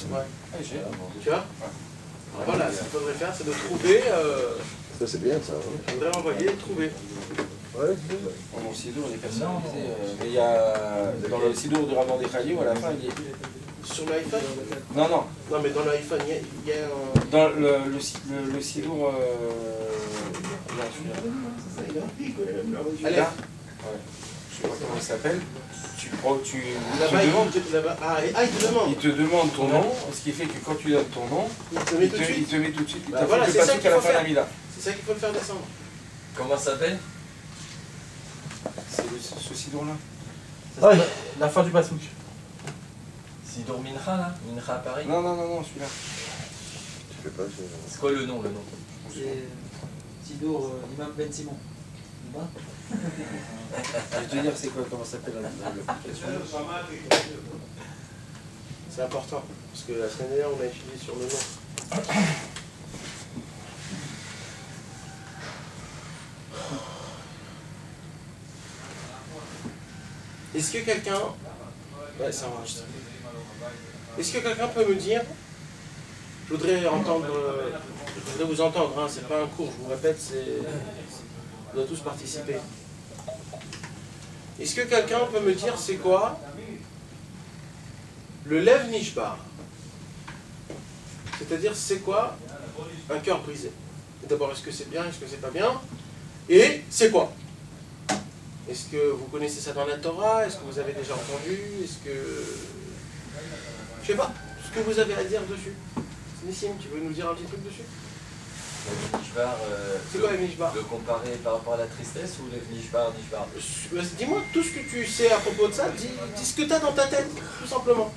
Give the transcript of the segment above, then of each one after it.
vois. Tu vois. Voilà, ce qu'il faudrait faire, c'est de trouver. Ça, c'est bien, ça. Il faudrait envoyer, trouver. Ouais. Dans le sidour, il est personnalisé. Mais il y a. Dans le sidour du Rabbin des Khalil, à la fin, il y a. Sur l'iPhone? Non, non. Non, mais dans l'iPhone, il y a un. Dans le sidour. Allez. Là. Ouais. Je sais pas comment il s'appelle. Tu Là-bas, demandes. il te demande. Il te demande ton nom, ce qui fait que quand tu donnes ton nom, Il te met tout de il suite. te met tout de suite. Il Bah t'a voilà, fait c'est que ça passer qu'il qu'à la faut fin de la faire. Mila. C'est ça qu'il faut le faire descendre. Comment ça s'appelle? C'est ce sidour-là. Ouais, la fin du Basouk. Sidour Mincha là? Mincha à Paris? Non, non, non, non, celui-là. Tu fais pas ça. C'est quoi le nom? C'est Sidour Imam Ben Simon. Je vais te dire c'est quoi, comment ça s'appelle l'application. C'est important. Parce que la semaine dernière, on a étudié sur le nom. Est-ce que quelqu'un... Ouais, ça enregistre. Est-ce que quelqu'un peut me dire... Je voudrais entendre... Je voudrais vous entendre, hein, c'est pas un cours, je vous répète, c'est... On doit tous participer. Est-ce que quelqu'un peut me dire c'est quoi le Lev Nishbar? C'est-à-dire c'est quoi un cœur brisé? D'abord, est-ce que c'est bien, est-ce que c'est pas bien? Et c'est quoi? Est-ce que vous connaissez ça dans la Torah? Est-ce que vous avez déjà entendu? Est-ce que... Je sais pas, ce que vous avez à dire dessus. Nissim, tu veux nous dire un petit truc dessus? C'est quoi le Nishbar? Le comparer par rapport à la tristesse ou le Nishbar? Dis-moi tout ce que tu sais à propos de ça, dis ce que tu as dans ta tête, tout simplement.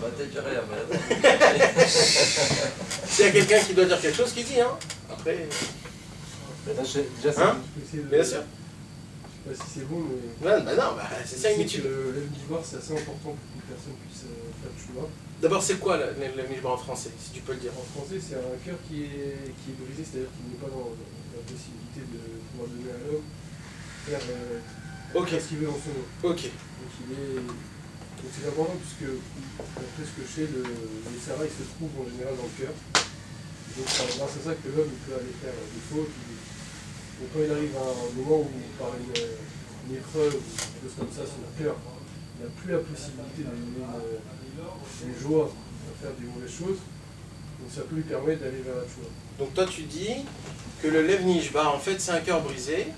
Bah peut-être j'ai rien, mais... S'il y a quelqu'un qui doit dire quelque chose, qui dit, hein. Après... Déjà, c'est Hein? Bien sûr. Je sais pas si c'est bon, mais... Ouais, bah non, bah, c'est ça une étude. Le Mishbar, c'est assez important pour qu'une personne puisse faire le choix. D'abord, c'est quoi le Mishbar en français, si tu peux le dire? En français, c'est un cœur qui est brisé, c'est-à-dire qu'il n'est pas dans la possibilité de pouvoir donner à l'homme faire ce qu'il veut dans son nom. Ok. Donc c'est important puisque, d'après ce que je sais, les Sarah, ils se trouvent en général dans le cœur. Donc c'est grâce à ça que l'homme peut aller faire des fautes. Donc quand il arrive à un moment où, par une épreuve ou quelque chose comme ça, son cœur n'a plus la possibilité de donner une joie à faire des mauvaises choses, donc ça peut lui permettre d'aller vers la joie. Donc toi tu dis que le Lev Nishbar, en fait, c'est un cœur brisé.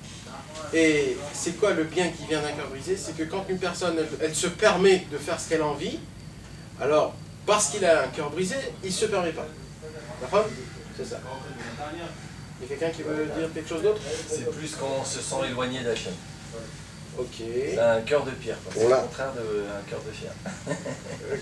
Et c'est quoi le bien qui vient d'un cœur brisé? C'est que quand une personne, elle se permet de faire ce qu'elle a envie, alors, parce qu'il a un cœur brisé, il ne se permet pas. D'accord? C'est ça. Il y a quelqu'un qui veut dire quelque chose d'autre? C'est plus quand on se sent éloigné d'Hachem. Ok. C'est un cœur de pierre. C'est le contraire d'un cœur de fer. Ok.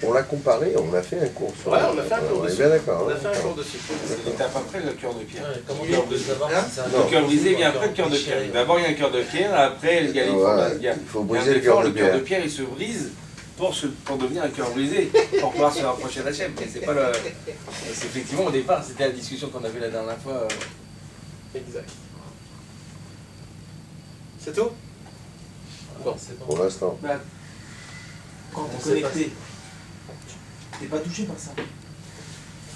On l'a comparé, on a fait un cours sur... Ouais, on a fait un cours dessus. Bien d'accord. On a fait un cours dessus. C'est étape après le cœur de pierre. Comment on peut savoir si c'est un Le cœur brisé vient après le cœur de pierre. D'abord il y a un cœur de pierre, après il y a il faut briser le cœur de pierre. Le cœur de pierre il se brise pour devenir un cœur brisé, pour pouvoir se rapprocher d'Hachem. Mais c'est pas le. C'est effectivement au départ, c'était la discussion qu'on avait la dernière fois. Exact. C'est tout? Bon, c'est bon. Pour l'instant. Bah, quand t'es connecté, t'es pas touché par ça.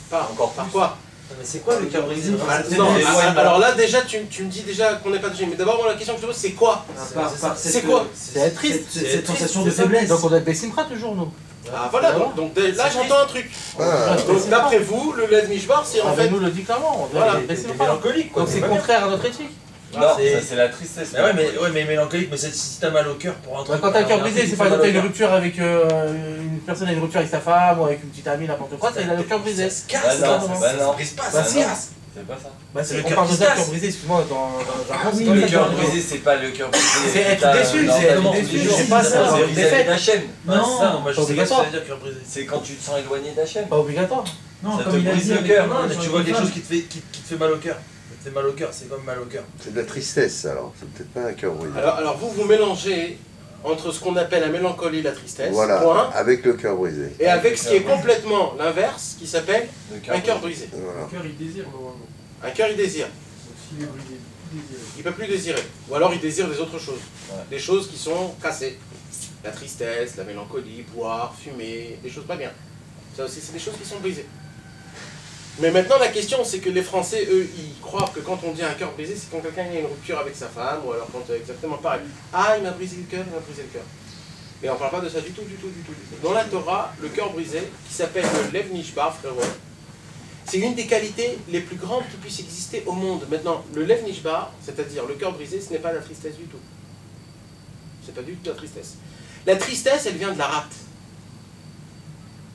Pas encore. Par quoi? Mais c'est quoi le cœur brisé? Non, alors là déjà tu me dis déjà qu'on n'est pas touché, mais d'abord moi la question que je te pose c'est quoi? C'est quoi? C'est être triste, cette sensation de faiblesse. Donc on doit être Bessimra toujours, nous. Ah voilà, donc là j'entends un truc. Donc d'après vous, le Lev Nishbar c'est en fait... nous le dit clairement, on Voilà. doit être Bessimra. Mélancolique, donc c'est contraire à notre éthique. Non, ça c'est la tristesse. Mais mélancolique, mais si t'as mal au cœur pour un truc. Quand t'as un cœur brisé, c'est par exemple t'as une rupture avec une personne a une rupture avec sa femme ou avec une petite amie, n'importe quoi, t'as le cœur brisé. Bah non, brise pas, Bah ça si. casse. c'est pas ça. Bah C'est le on cœur parle qui de se ça, casse. cœur brisé, excuse-moi, dans Le cœur brisé, c'est pas le cœur brisé. C'est être déçu, c'est être déçu, c'est pas ça, c'est une défaite. d'Hachem. Non, moi je pas sais pas ce que ça obligatoire. veut dire cœur brisé. C'est quand tu te sens éloigné d'Hachem. Pas obligatoire. Non, Ça comme te il a brise dit le avec cœur. le nain, mais tu vois quelque femme. chose qui te fait mal au cœur. Ça te fait mal au cœur, c'est comme mal au cœur. C'est de la tristesse, alors. C'est peut-être pas un cœur brisé. Alors vous mélangez entre ce qu'on appelle la mélancolie et la tristesse, Voilà, point, avec le cœur brisé. et avec ce qui est complètement l'inverse, qui s'appelle un cœur brisé. Voilà. Le cœur, il désire normalement. Un cœur il désire, Donc s'il est brisé, il désire. il peut plus désirer. Ou alors il désire des autres choses, Ouais. des choses qui sont cassées. La tristesse, la mélancolie, boire, fumer, des choses pas bien. Ça aussi, c'est des choses qui sont brisées. Mais maintenant, la question, c'est que les Français, eux, ils croient que quand on dit un cœur brisé, c'est quand quelqu'un a une rupture avec sa femme, ou alors quand exactement pareil. Ah, il m'a brisé le cœur, il m'a brisé le cœur. Mais on ne parle pas de ça du tout. Dans la Torah, le cœur brisé, qui s'appelle le Lev Nishbar, frérot, c'est une des qualités les plus grandes qui puissent exister au monde. Maintenant, le Lev Nishbar, c'est-à-dire le cœur brisé, ce n'est pas la tristesse du tout. C'est pas du tout la tristesse. La tristesse, elle vient de la rate.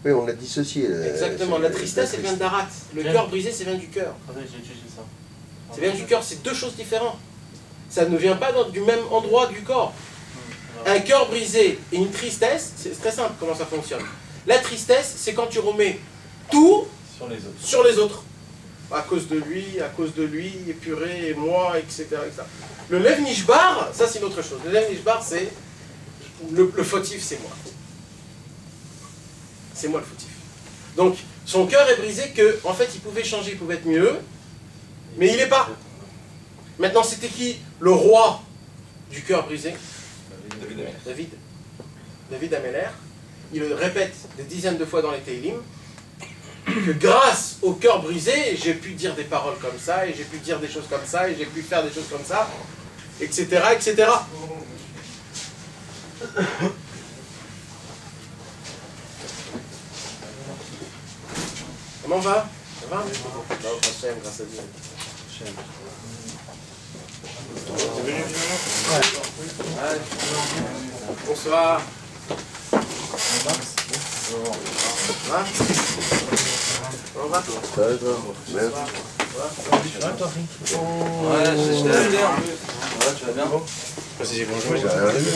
Oui, on a dissocié. Exactement, la tristesse, elle vient de la rate. Le cœur brisé, ça vient du cœur. Attendez, j'ai étudié ça. Ça vient du cœur, c'est deux choses différentes. Ça ne vient pas du même endroit du corps. Un cœur brisé et une tristesse, c'est très simple comment ça fonctionne. La tristesse, c'est quand tu remets tout sur les autres. À cause de lui, épuré, et moi, etc. Le Lev Nishbar, ça c'est une autre chose. Le Lev Nishbar, c'est le fautif, c'est moi. C'est moi le fautif. Donc, son cœur est brisé que, en fait, il pouvait changer, il pouvait être mieux, mais il n'est pas. Maintenant, c'était qui le roi du cœur brisé? David Améler. Il le répète des dizaines de fois dans les Teilim, que grâce au cœur brisé, j'ai pu dire des paroles comme ça, et j'ai pu dire des choses comme ça, et j'ai pu faire des choses comme ça, etc., etc. Comment va? Ça va? Grâce à Dieu. Bonsoir. Comment va? Ça va, toi? Bien. Ouais, j'étais à terre. Ouais, tu vas bien? J'ai rien vu.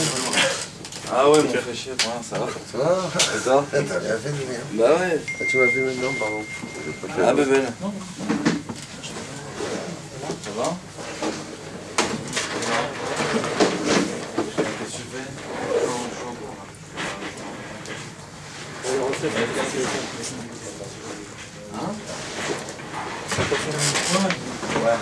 Ah ouais, mon fait chier, pour rien, ça va? Ça va? Et toi? T'as rien fait, ni rien. Bah ouais. Ah, tu m'as vu maintenant, pardon. Ah, bébé. Ça va? Hein? Ouais.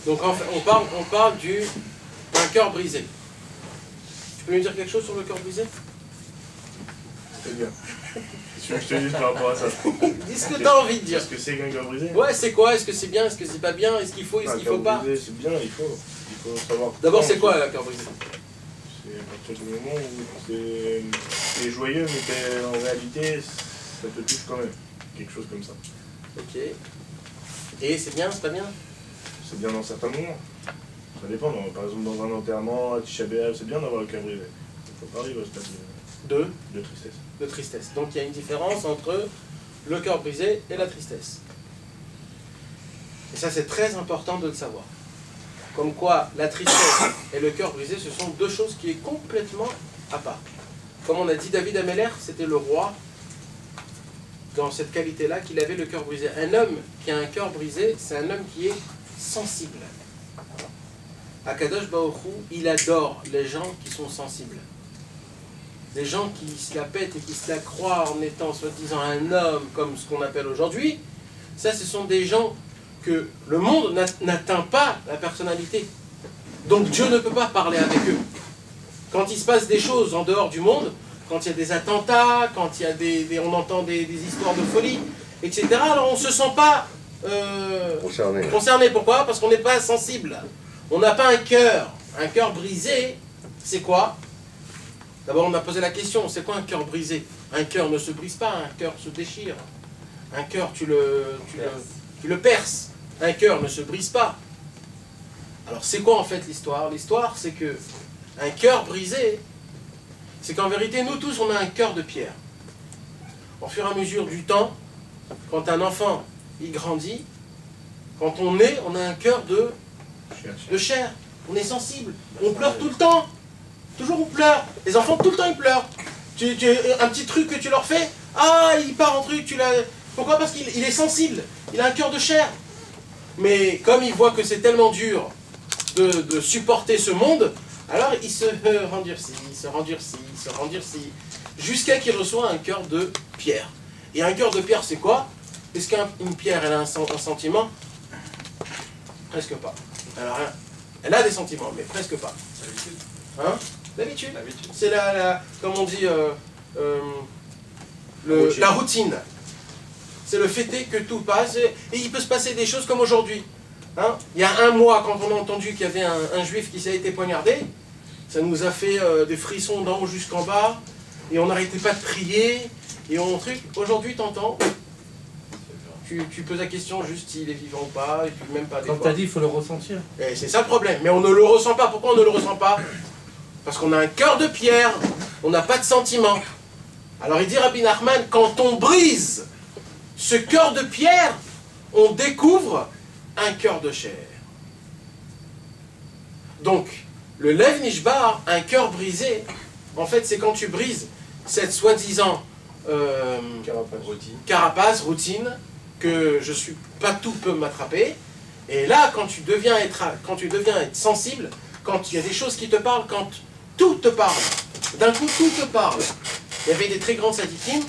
Donc en fait, on parle d'un cœur brisé. Tu peux nous dire quelque chose sur le cœur brisé? C'est bien. Tu veux que je te dise par rapport à ça? Dis ce que tu as envie de dire. Est-ce que c'est qu'un cœur brisé? Ouais, c'est quoi? Est-ce que c'est bien? Est-ce que c'est pas bien? Est-ce qu'il faut? Est-ce qu'il faut pas? C'est bien, il faut savoir. D'abord, c'est quoi un cœur brisé? C'est à partir du moment où c'est joyeux, mais en réalité, ça te touche quand même. Quelque chose comme ça. Ok. Et c'est bien, c'est pas bien? C'est bien dans certains moments. Ça dépend. Par exemple, dans un enterrement, à Tisha B'Av, c'est bien d'avoir le cœur brisé. Il faut parler au stade de tristesse. De tristesse. Donc il y a une différence entre le cœur brisé et la tristesse. Et ça, c'est très important de le savoir. Comme quoi, la tristesse et le cœur brisé, ce sont deux choses qui sont complètement à part. Comme on a dit, David Améler, c'était le roi dans cette qualité-là, qu'il avait le cœur brisé. Un homme qui a un cœur brisé, c'est un homme qui est sensible. Akadosh Baruch Hu, il adore les gens qui sont sensibles. Les gens qui se la pètent et qui se la croient en étant soi-disant un homme, comme ce qu'on appelle aujourd'hui, ça, ce sont des gens que le monde n'atteint pas la personnalité. Donc Dieu ne peut pas parler avec eux. Quand il se passe des choses en dehors du monde, quand il y a des attentats, quand il y a on entend des histoires de folie, etc., alors on ne se sent pas concerné. Pourquoi? Parce qu'on n'est pas sensible. On n'a pas un cœur. Un cœur brisé, c'est quoi? D'abord, on a posé la question, c'est quoi un cœur brisé? Un cœur ne se brise pas, un cœur se déchire. Un cœur, tu le perces. Un cœur ne se brise pas. Alors, c'est quoi en fait l'histoire? L'histoire, c'est que un cœur brisé, c'est qu'en vérité, nous tous, on a un cœur de pierre. Au fur et à mesure du temps, quand un enfant, il grandit, quand on est, on a un cœur de chair. On est sensible. On pleure tout le temps. Toujours on pleure. Les enfants, tout le temps, ils pleurent. Un petit truc que tu leur fais, ah, il part en truc, Pourquoi? Parce qu'il est sensible. Il a un cœur de chair. Mais comme il voit que c'est tellement dur de supporter ce monde, alors il se rendurcit, jusqu'à qu'il reçoit un cœur de pierre. Et un cœur de pierre, c'est quoi? Est-ce qu'une pierre, elle a un sentiment? Presque pas. Elle a rien. Elle a des sentiments, mais presque pas. Hein? D'habitude. C'est comme on dit, la routine. C'est le fait est que tout passe, et il peut se passer des choses comme aujourd'hui. Hein? Il y a un mois, quand on a entendu qu'il y avait un juif qui s'est été poignardé, ça nous a fait des frissons d'en haut jusqu'en bas, et on n'arrêtait pas de prier, et on truc. Aujourd'hui, t'entends, tu poses la question juste s'il est vivant ou pas, et puis même pas des Comme fois. tu as dit, il faut le ressentir. Et c'est ça le problème, mais on ne le ressent pas. Pourquoi on ne le ressent pas? Parce qu'on a un cœur de pierre, on n'a pas de sentiment. Alors il dit Rabbi Nachman, quand on brise ce cœur de pierre, on découvre un cœur de chair. Donc, le Lev Nishbar, un cœur brisé, en fait c'est quand tu brises cette soi-disant carapace, routine, que je suis pas tout peut m'attraper. Et là, quand tu deviens être sensible, quand il y a des choses qui te parlent, quand tout te parle, d'un coup tout te parle. Il y avait des très grands sadikim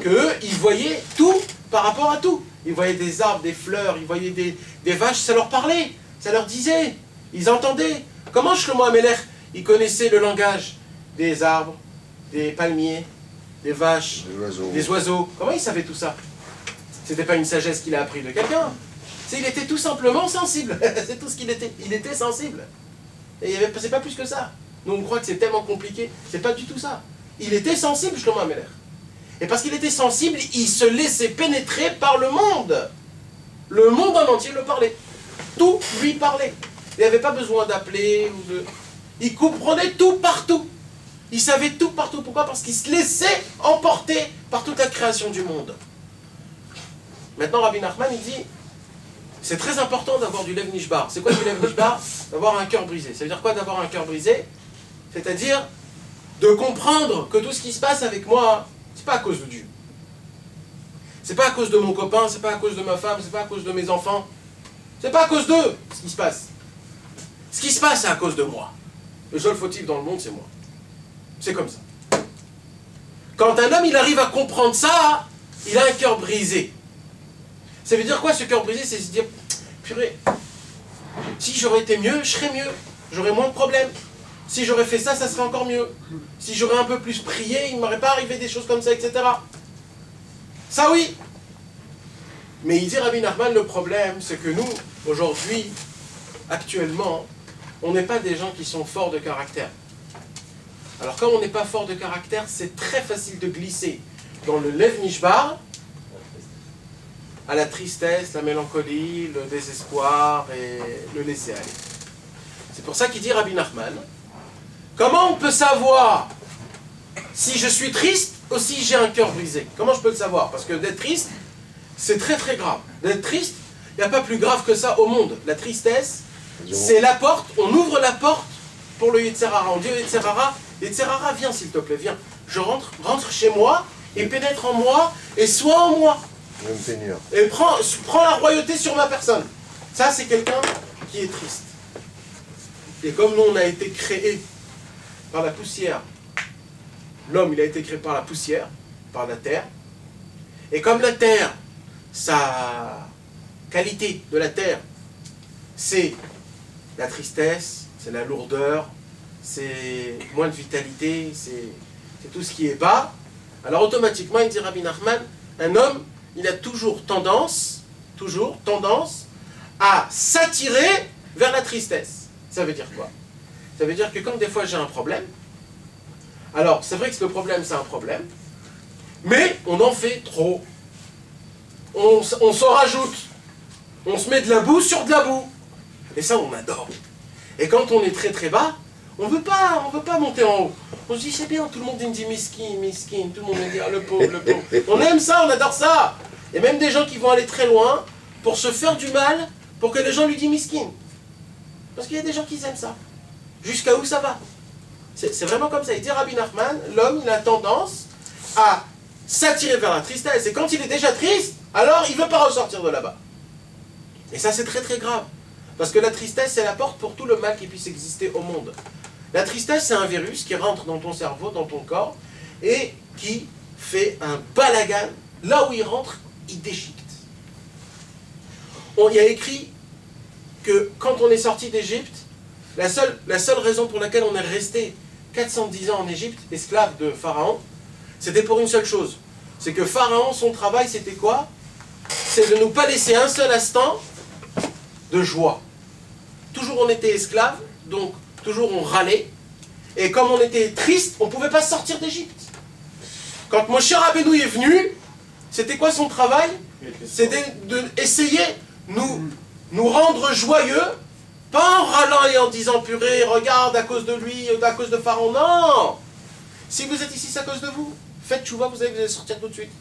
qu'eux, ils voyaient tout par rapport à tout. Ils voyaient des arbres, des fleurs, ils voyaient des vaches, ça leur parlait, ça leur disait, ils entendaient. Comment Shlomo HaMelech, il connaissait le langage des arbres, des palmiers, des vaches, des oiseaux? Comment il savait tout ça? C'était pas une sagesse qu'il a appris de quelqu'un. Il était tout simplement sensible. C'est tout ce qu'il était. Il était sensible. Et c'est pas plus que ça. Nous on croit que c'est tellement compliqué. C'est pas du tout ça. Il était sensible, Shlomo HaMelech. Et parce qu'il était sensible, il se laissait pénétrer par le monde. Le monde en entier le parlait. Tout lui parlait. Il n'avait pas besoin d'appeler ou de... Il comprenait tout partout. Il savait tout partout. Pourquoi? Parce qu'il se laissait emporter par toute la création du monde. Maintenant, Rabbi Nachman, il dit, c'est très important d'avoir du Lev Nishbar. C'est quoi du Lev Nishbar? D'avoir un cœur brisé. Ça veut dire quoi d'avoir un cœur brisé? C'est-à-dire de comprendre que tout ce qui se passe avec moi, c'est pas à cause de Dieu. C'est pas à cause de mon copain, c'est pas à cause de ma femme, c'est pas à cause de mes enfants. C'est pas à cause d'eux, ce qui se passe. Ce qui se passe, c'est à cause de moi. Le seul fautif dans le monde, c'est moi. C'est comme ça. Quand un homme, il arrive à comprendre ça, il a un cœur brisé. Ça veut dire quoi, ce cœur brisé? C'est se dire, purée, si j'aurais été mieux, je serais mieux. J'aurais moins de problèmes. Si j'aurais fait ça, ça serait encore mieux. Si j'aurais un peu plus prié, il ne m'aurait pas arrivé des choses comme ça, etc. Ça oui. Mais il dit Rabbi Nachman, le problème, c'est que nous, aujourd'hui, actuellement, on n'est pas des gens qui sont forts de caractère. Alors quand on n'est pas fort de caractère, c'est très facile de glisser dans le Lev Nishbar, à la tristesse, la mélancolie, le désespoir et le laisser aller. C'est pour ça qu'il dit Rabbi Nachman, comment on peut savoir si je suis triste ou si j'ai un cœur brisé? Comment je peux le savoir? Parce que d'être triste, c'est très très grave. D'être triste, il n'y a pas plus grave que ça au monde. La tristesse, c'est la porte, on ouvre la porte pour le Yetzer Hara. On dit au Yetzer Hara, Yetzer Hara, viens s'il te plaît, viens. Je rentre chez moi et pénètre en moi et sois en moi. Et prends la royauté sur ma personne. Ça, c'est quelqu'un qui est triste. Et comme nous, on a été créés par la poussière, l'homme, il a été créé par la poussière, par la terre. Et comme la terre, sa qualité de la terre, c'est la tristesse, c'est la lourdeur, c'est moins de vitalité, c'est tout ce qui est bas. Alors automatiquement, il dit Rabbi Nachman, un homme, il a toujours tendance à s'attirer vers la tristesse. Ça veut dire quoi? Ça veut dire que quand des fois j'ai un problème, alors c'est vrai que le problème c'est un problème, mais on en fait trop. On s'en rajoute. On se met de la boue sur de la boue. Et ça on adore. Et quand on est très très bas, on veut pas monter en haut. On se dit c'est bien, tout le monde dit miskin, miskin, tout le monde dit ah, le pauvre, le pauvre. On aime ça, on adore ça. Et même des gens qui vont aller très loin pour se faire du mal, pour que les gens lui disent miskin. Parce qu'il y a des gens qui aiment ça. Jusqu'à où ça va? C'est vraiment comme ça. Il dit Rabbi Nachman, l'homme il a tendance à s'attirer vers la tristesse. Et quand il est déjà triste, alors il ne veut pas ressortir de là-bas. Et ça c'est très très grave. Parce que la tristesse c'est la porte pour tout le mal qui puisse exister au monde. La tristesse c'est un virus qui rentre dans ton cerveau, dans ton corps, et qui fait un balagan. Là où il rentre, il déchiquette. il y a écrit que quand on est sorti d'Égypte, la seule raison pour laquelle on est resté 410 ans en Égypte, esclave de Pharaon, c'était pour une seule chose. C'est que Pharaon, son travail, c'était quoi? C'est de nous pas laisser un seul instant de joie. Toujours on était esclave, donc toujours on râlait. Et comme on était triste, on ne pouvait pas sortir d'Égypte. Quand Moshe Rabbeinu est venu, c'était quoi son travail? C'était d'essayer de nous rendre joyeux, pas en râlant et en disant purée, regarde, à cause de lui, à cause de Pharaon. Non! Si vous êtes ici, c'est à cause de vous. Faites tchouva, vous allez sortir tout de suite.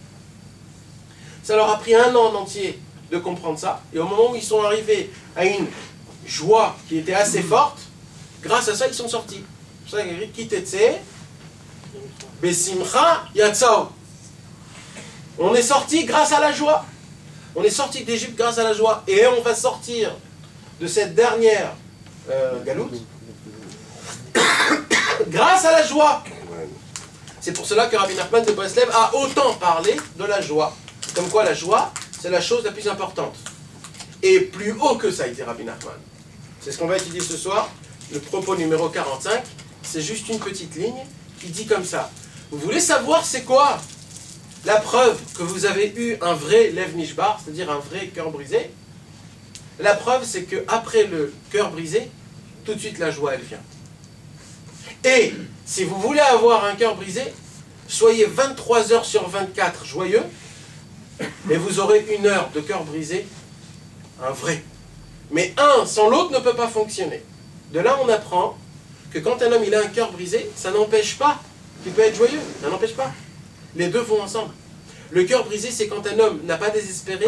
Ça leur a pris 1 an en entier de comprendre ça. Et au moment où ils sont arrivés à une joie qui était assez forte, grâce à ça, ils sont sortis. C'est pour ça qu'il y a écrit Kitetse, Besimcha, Yatsao. On est sorti grâce à la joie. On est sorti d'Égypte grâce à la joie. Et on va sortir de cette dernière galoute grâce à la joie. C'est pour cela que Rabbi Nachman de Breslev a autant parlé de la joie. Comme quoi la joie, c'est la chose la plus importante. Et plus haut que ça, il dit Rabbi Nachman. C'est ce qu'on va étudier ce soir. Le propos numéro 45, c'est juste une petite ligne qui dit comme ça. Vous voulez savoir c'est quoi la preuve que vous avez eu un vrai Lev Nishbar, c'est-à-dire un vrai cœur brisé? La preuve, c'est qu'après le cœur brisé, tout de suite la joie, elle vient. Et si vous voulez avoir un cœur brisé, soyez 23 heures sur 24 joyeux, et vous aurez 1 heure de cœur brisé, un vrai. Mais un sans l'autre ne peut pas fonctionner. De là, on apprend que quand un homme il a un cœur brisé, ça n'empêche pas qu'il peut être joyeux. Ça n'empêche pas. Les deux vont ensemble. Le cœur brisé, c'est quand un homme n'a pas désespéré,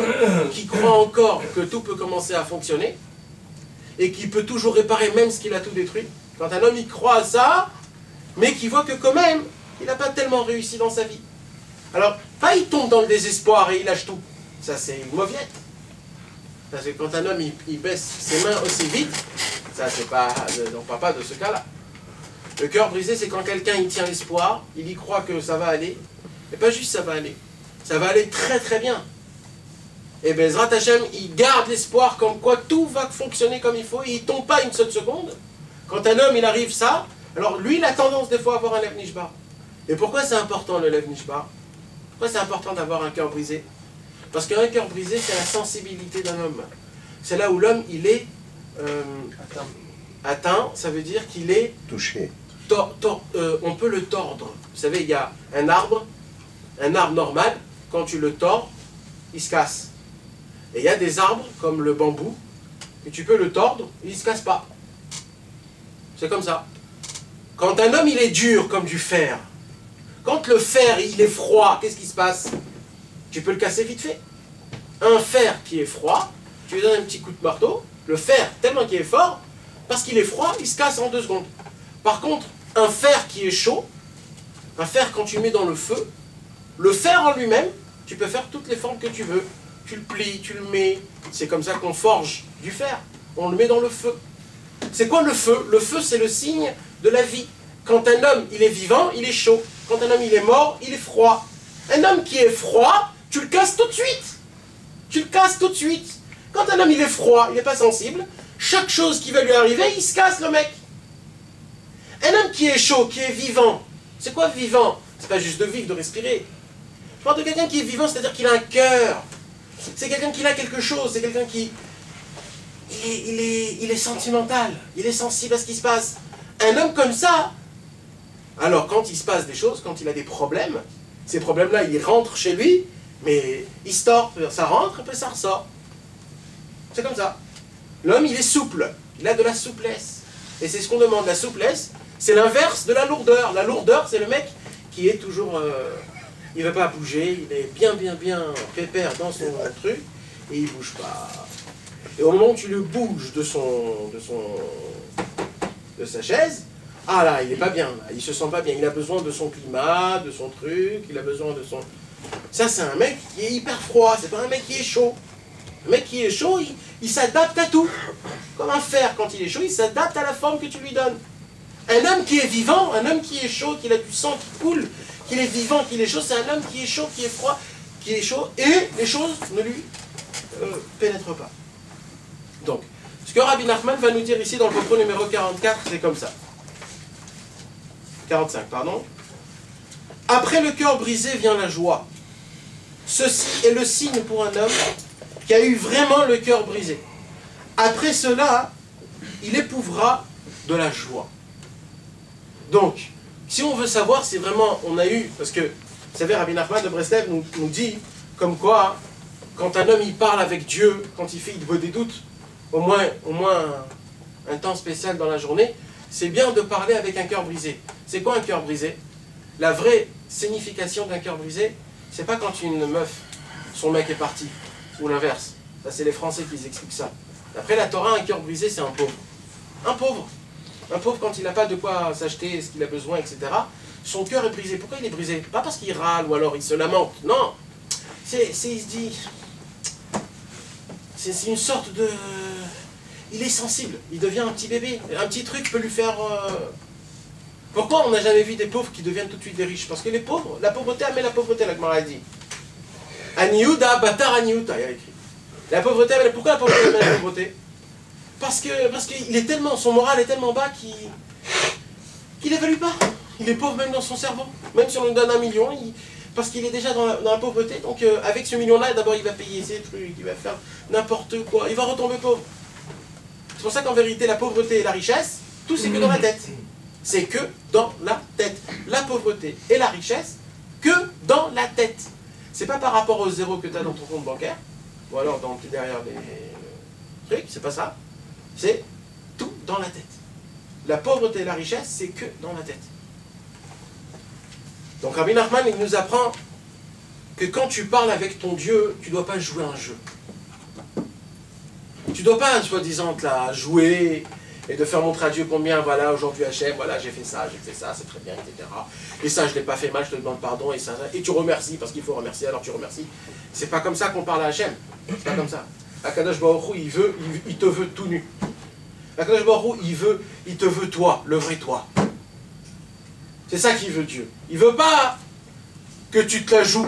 qui croit encore que tout peut commencer à fonctionner, et qui peut toujours réparer même ce qu'il a tout détruit. Quand un homme il croit à ça, mais qui voit que quand même, il n'a pas tellement réussi dans sa vie. Alors, pas il tombe dans le désespoir et il lâche tout. Ça, c'est une mauviette. Parce que quand un homme il baisse ses mains aussi vite, ça, c'est pas, on ne parle pas de ce cas-là. Le cœur brisé, c'est quand quelqu'un il tient l'espoir, il y croit que ça va aller, et pas juste ça va aller. Ça va aller très très bien. Et Bezrat Hashem, il garde l'espoir comme quoi tout va fonctionner comme il faut, et il ne tombe pas une seule seconde. Quand un homme il arrive ça, alors lui il a tendance des fois à avoir un Lev Nishbar. Et pourquoi c'est important le Lev Nishbar? Pourquoi c'est important d'avoir un cœur brisé? Parce qu'un cœur brisé, c'est la sensibilité d'un homme. C'est là où l'homme il est atteint, ça veut dire qu'il est touché. On peut le tordre. Vous savez, il y a un arbre normal, quand tu le tords, il se casse. Et il y a des arbres, comme le bambou, et tu peux le tordre, il ne se casse pas. C'est comme ça. Quand un homme, il est dur comme du fer, quand le fer, il est froid, qu'est-ce qui se passe? Tu peux le casser vite fait. Un fer qui est froid, tu lui donnes un petit coup de marteau, le fer, tellement qu'il est fort, parce qu'il est froid, il se casse en 2 secondes. Par contre, un fer qui est chaud, un fer quand tu le mets dans le feu, le fer en lui-même, tu peux faire toutes les formes que tu veux. Tu le plies, tu le mets. C'est comme ça qu'on forge du fer. On le met dans le feu. C'est quoi le feu? Le feu, c'est le signe de la vie. Quand un homme, il est vivant, il est chaud. Quand un homme, il est mort, il est froid. Un homme qui est froid, tu le casses tout de suite. Tu le casses tout de suite. Quand un homme, il est froid, il n'est pas sensible, chaque chose qui va lui arriver, il se casse, le mec. Un homme qui est chaud, qui est vivant, c'est quoi vivant? C'est pas juste de vivre, de respirer. Je parle de quelqu'un qui est vivant, c'est-à-dire qu'il a un cœur. C'est quelqu'un qui a quelque chose, c'est quelqu'un qui... Il est sentimental, il est sensible à ce qui se passe. Un homme comme ça, alors quand il se passe des choses, quand il a des problèmes, ces problèmes-là, il rentre chez lui, mais il se tord, ça rentre et puis ça ressort. C'est comme ça. L'homme, il est souple, il a de la souplesse. Et c'est ce qu'on demande, la souplesse, c'est l'inverse de la lourdeur. La lourdeur, c'est le mec qui est toujours... il ne veut pas bouger, il est bien pépère dans son truc, et il ne bouge pas. Et au moment où tu le bouges de sa chaise, ah là, il n'est pas bien, là, il ne se sent pas bien, il a besoin de son climat, de son truc, il a besoin de son... Ça, c'est un mec qui est hyper froid, c'est pas un mec qui est chaud. Un mec qui est chaud, il s'adapte à tout. Comme un fer, quand il est chaud, il s'adapte à la forme que tu lui donnes. Un homme qui est vivant, un homme qui est chaud, qui a du sang qui coule, qu'il est vivant, qu'il est chaud, c'est un homme qui est chaud, qui est froid, qui est chaud, et les choses ne lui pénètrent pas. Donc, ce que Rabbi Nachman va nous dire ici dans le propos numéro 44, c'est comme ça. 45, pardon. Après le cœur brisé vient la joie. Ceci est le signe pour un homme qui a eu vraiment le cœur brisé. Après cela, il éprouvera de la joie. Donc, si on veut savoir si vraiment on a eu, parce que, vous savez, Rabbi Nachman de Breslev nous dit, comme quoi, quand un homme il parle avec Dieu, quand il fait il veut des doutes, au moins un temps spécial dans la journée, c'est bien de parler avec un cœur brisé. C'est quoi un cœur brisé? La vraie signification d'un cœur brisé, c'est pas quand une meuf, son mec est parti, ou l'inverse. Ça, c'est les Français qui expliquent ça. D'après la Torah, un cœur brisé, c'est un pauvre. Un pauvre. Un pauvre, quand il n'a pas de quoi s'acheter ce qu'il a besoin, etc., son cœur est brisé. Pourquoi il est brisé? Pas parce qu'il râle ou alors il se lamente. Non. Il se dit... C'est une sorte de... Il est sensible. Il devient un petit bébé. Un petit truc peut lui faire... Pourquoi on n'a jamais vu des pauvres qui deviennent tout de suite des riches? Parce que les pauvres, la pauvreté amène la pauvreté, la Gemara dit. Aniuda, batar aniuta, il y a écrit. La pauvreté amène... Pourquoi la pauvreté amène la pauvreté? Parce qu'il est tellement... Son moral est tellement bas qu'il n'évalue pas. Il est pauvre même dans son cerveau. Même si on lui donne 1 million, parce qu'il est déjà dans la pauvreté. Donc avec ce million-là, d'abord il va payer ses trucs, il va faire n'importe quoi. Il va retomber pauvre. C'est pour ça qu'en vérité, la pauvreté et la richesse, tout c'est que dans la tête. C'est que dans la tête. La pauvreté et la richesse, que dans la tête. C'est pas par rapport au zéro que tu as dans ton compte bancaire, ou alors derrière les trucs, c'est pas ça. C'est tout dans la tête. La pauvreté et la richesse, c'est que dans la tête. Donc Rabbi Nachman, il nous apprend que quand tu parles avec ton Dieu, tu ne dois pas jouer un jeu. Tu ne dois pas, soi-disant, la jouer et de faire montrer à Dieu combien, voilà, aujourd'hui Hachem, voilà, j'ai fait ça, c'est très bien, etc. Et ça, je ne l'ai pas fait mal, je te demande pardon, et tu remercies, parce qu'il faut remercier, alors tu remercies. C'est pas comme ça qu'on parle à Hachem. C'est pas comme ça. Akadosh Baruch Hu, il te veut tout nu. Akadosh Baruch Hu, il te veut toi, le vrai toi. C'est ça qu'il veut Dieu. Il ne veut pas que tu te la joues.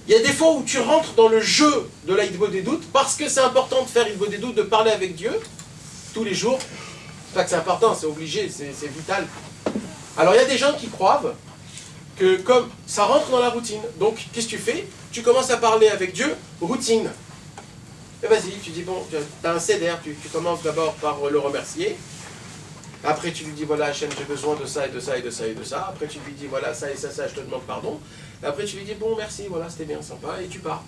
Il y a des fois où tu rentres dans le jeu de la Hitbo des doutes, parce que c'est important de faire Hitbo des doutes, de parler avec Dieu, tous les jours. C'est pas que c'est important, c'est obligé, c'est vital. Alors il y a des gens qui croient que comme ça rentre dans la routine, donc qu'est-ce que tu fais? Tu commences à parler avec Dieu, routine. Et vas-y, tu dis, bon, tu as un CDR, tu commences d'abord par le remercier. Après, tu lui dis, voilà, Hachem, j'ai besoin de ça, et de ça, et de ça, et de ça. Après, tu lui dis, voilà, ça et ça, je te demande pardon. Et après, tu lui dis, bon, merci, voilà, c'était bien sympa, et tu pars.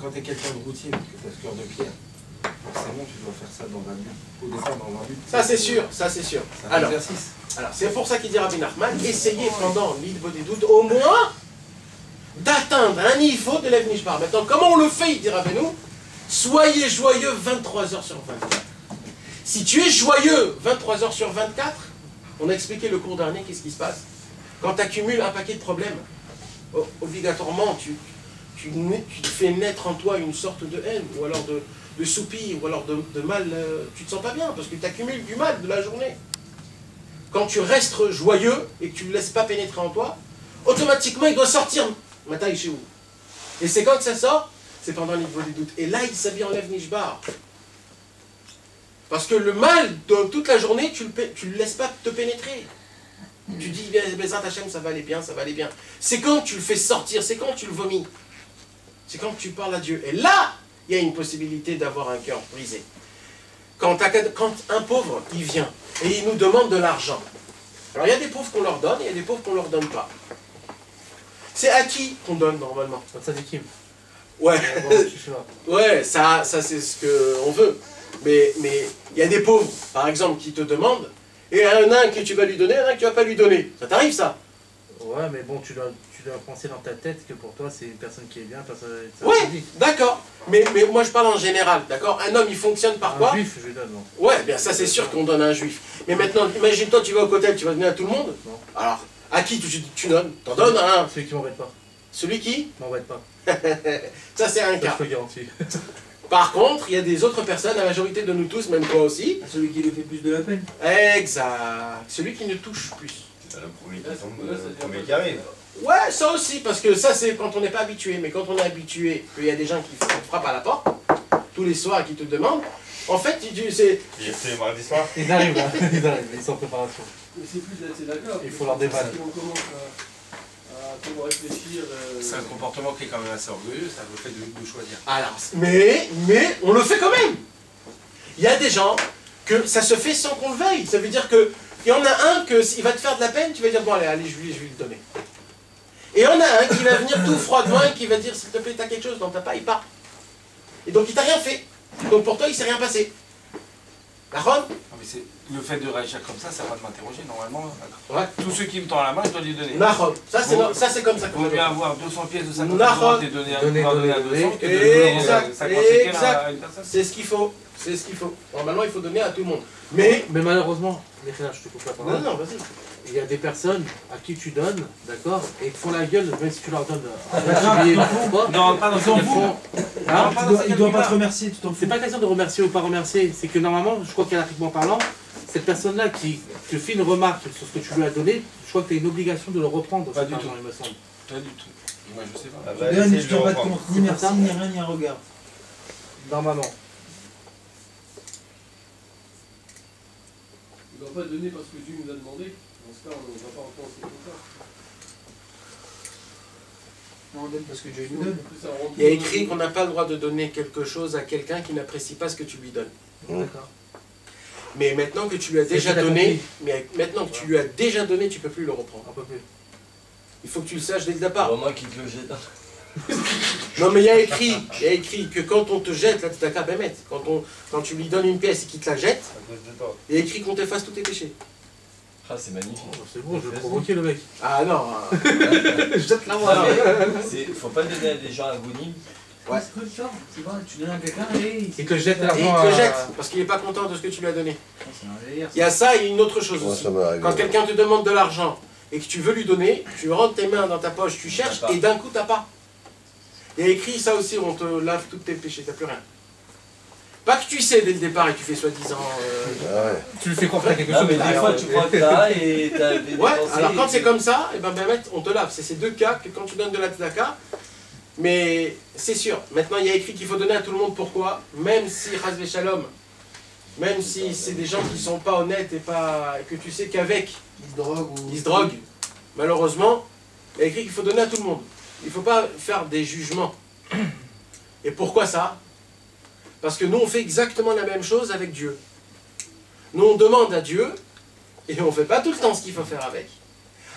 Quand tu es quelqu'un de routine, que tu as ce cœur de pierre, forcément, tu dois faire ça dans un but. Au départ, dans un but. Ça, c'est sûr, ça, c'est sûr. C'est un exercice. Alors, c'est pour ça qu'il dit Rabbi Nachman, essayez pendant l'Hitbo des doutes, au moins, d'atteindre un niveau de Lev Nishbar. Maintenant, comment on le fait, il dit Rabbeinu? Soyez joyeux 23 heures sur 24. Si tu es joyeux 23 heures sur 24, on a expliqué le cours dernier, qu'est-ce qui se passe? Quand tu accumules un paquet de problèmes, obligatoirement, tu fais naître en toi une sorte de haine, ou alors de soupir, ou alors de mal, tu te sens pas bien, parce que tu accumules du mal de la journée. Quand tu restes joyeux, et que tu ne le laisses pas pénétrer en toi, automatiquement il doit sortir. Matin, chez vous. Et c'est quand que ça sort? C'est pendant l'Hitbo des doutes. Et là, il s'habille en Lev Nishbar. Parce que le mal, de toute la journée, tu ne le laisses pas te pénétrer. Tu dis, Bezrat Hachem, ça va aller bien, ça va aller bien. C'est quand tu le fais sortir, c'est quand tu le vomis. C'est quand tu parles à Dieu. Et là, il y a une possibilité d'avoir un cœur brisé. Quand un pauvre, il vient et il nous demande de l'argent. Alors, il y a des pauvres qu'on leur donne et il y a des pauvres qu'on ne leur donne pas. C'est à qui qu'on donne normalement? Ça dit Kim. Ouais, ouais, ça c'est ce qu'on veut. Mais il y a des pauvres, par exemple, qui te demandent, et il y en a un que tu vas lui donner, et un que tu ne vas pas lui donner. Ça t'arrive, ça? Ouais, mais bon, tu dois penser dans ta tête que pour toi, c'est une personne qui est bien, personne... Ouais, d'accord. Mais moi, je parle en général, d'accord? Un homme, il fonctionne par quoi? Un juif, je lui donne, non. Ouais, bien ça, c'est sûr qu'on donne à un juif. Mais maintenant, imagine-toi, tu vas au cocktail, tu vas donner à tout le monde? Non. Alors, à qui tu donnes? T'en donnes à un. Celui qui m'embête pas. Celui qui? M'embête pas. Ça, c'est un Ça, cas. je te garantis. Par contre, il y a des autres personnes, la majorité de nous tous, même toi aussi. Celui qui lui fait plus de la peine. Exact. Celui qui ne touche plus. C'est le premier qui tombe, le premier qui arrive. Ouais, ça aussi, parce que ça, c'est quand on n'est pas habitué. Mais quand on est habitué, qu'il y a des gens qui frappent à la porte, tous les soirs et qui te demandent, en fait, c'est... Il est les mardis soirs. Ils arrivent là, ils sont en préparation. Mais c'est plus d'être d'accord. Il faut leur débattre. Si on commence à trop réfléchir. C'est un comportement qui est quand même assez orgueilleux, ça, le fait de choisir. Alors, mais on le fait quand même. Il y a des gens que ça se fait sans qu'on le veuille. Ça veut dire que il y en a un que s'il va te faire de la peine, tu vas dire bon allez, je vais lui donner. Et il y en a un qui va venir tout froidement et qui va dire s'il te plaît, t'as quelque chose, non t'as pas, il part. Et donc il t'a rien fait. Donc pour toi il s'est rien passé. La Rome. Mais c'est le fait de réagir comme ça va m'interroger normalement. Ouais. Tous ceux qui me tendent la main, je dois lui donner. Nahom. Ça c'est comme ça. Il vaut mieux avoir 200 pièces de 50 Nahom. et donner à Donner, 200 que de Exact. donner 50 séquelles Exact. à une personne. C'est ce qu'il faut. C'est ce qu'il faut. Normalement il faut donner à tout le monde. Mais... Mais malheureusement, je te coupe la parole. Non, vas-y. Il y a des personnes à qui tu donnes, d'accord, et ils te font la gueule, même si tu leur donnes. Non, pas dans Ils ce en cas. font. Hein Il doit pas te remercier, tu t'en fous. C'est pas question de remercier ou pas remercier, c'est que normalement, je crois qu'anarchiquement parlant, cette personne-là qui te fait une remarque sur ce que tu lui as donné, je crois que tu as une obligation de le reprendre. Pas cet du argent, tout. il me semble. Pas du tout. Moi, je sais pas. Ah Tu bah, donnes et essaye tu de t'en pas de reprendre. compte, ni merci, ni rien, ni un regard. Normalement. Il ne doit pas donner parce que Dieu nous a demandé. Dans ce cas, on ne va pas repenser comme ça. Non, on donne parce que Dieu nous donne. Après, ça rend Il y a tout- écrit qu'on n'a pas le droit de donner quelque chose à quelqu'un qui n'apprécie pas ce que tu lui donnes. D'accord. Mais maintenant que tu lui as déjà ce que t'as donné, tu lui as déjà donné, tu peux plus le reprendre. Un peu plus. Il faut que tu le saches dès le départ. Vraiment qu'il te le jette. Non mais il y a écrit que quand on te jette, là tu t'as qu'à mettre. Quand tu lui donnes une pièce et qu'il te la jette, À cause de toi. il y a écrit qu'on t'efface tous tes péchés. Ah, c'est magnifique. C'est bon, je vais provoquer le mec. Ah non, jette la Ah, moi. mais faut pas le donner à des gens ingonimes. Ouais. C'est quoi ça? C'est bon, tu donnes à quelqu'un et Il te jette Et il l'argent. te jette parce qu'il n'est pas content de ce que tu lui as donné. C'est un délire. Il y a ça et une autre chose Moi, aussi. ça m'est arrivé. Quand quelqu'un te demande de l'argent et que tu veux lui donner, tu rentres tes mains dans ta poche, tu cherches T'as pas. et d'un coup t'as pas. Il y a écrit ça aussi, on te lave tous tes péchés, t'as plus rien. Pas que tu sais dès le départ et tu fais soi-disant... Ah ouais. Tu lui fais confiance à quelque Non, chose. mais des fois, tu crois que t'as et t'as des Ouais, dépensé alors quand et c'est tu- comme ça, et ben on te lave. C'est ces deux cas que quand tu donnes de la tzedaka, mais c'est sûr. Maintenant, il y a écrit qu'il faut donner à tout le monde. Pourquoi? Même si, Chas Shalom, même si c'est des gens qui sont pas honnêtes et que tu sais qu'avec, Ils se droguent ou... ils se droguent, malheureusement, il y a écrit qu'il faut donner à tout le monde. Il ne faut pas faire des jugements. Et pourquoi ça? Parce que nous, on fait exactement la même chose avec Dieu. Nous, on demande à Dieu, et on ne fait pas tout le temps ce qu'il faut faire avec.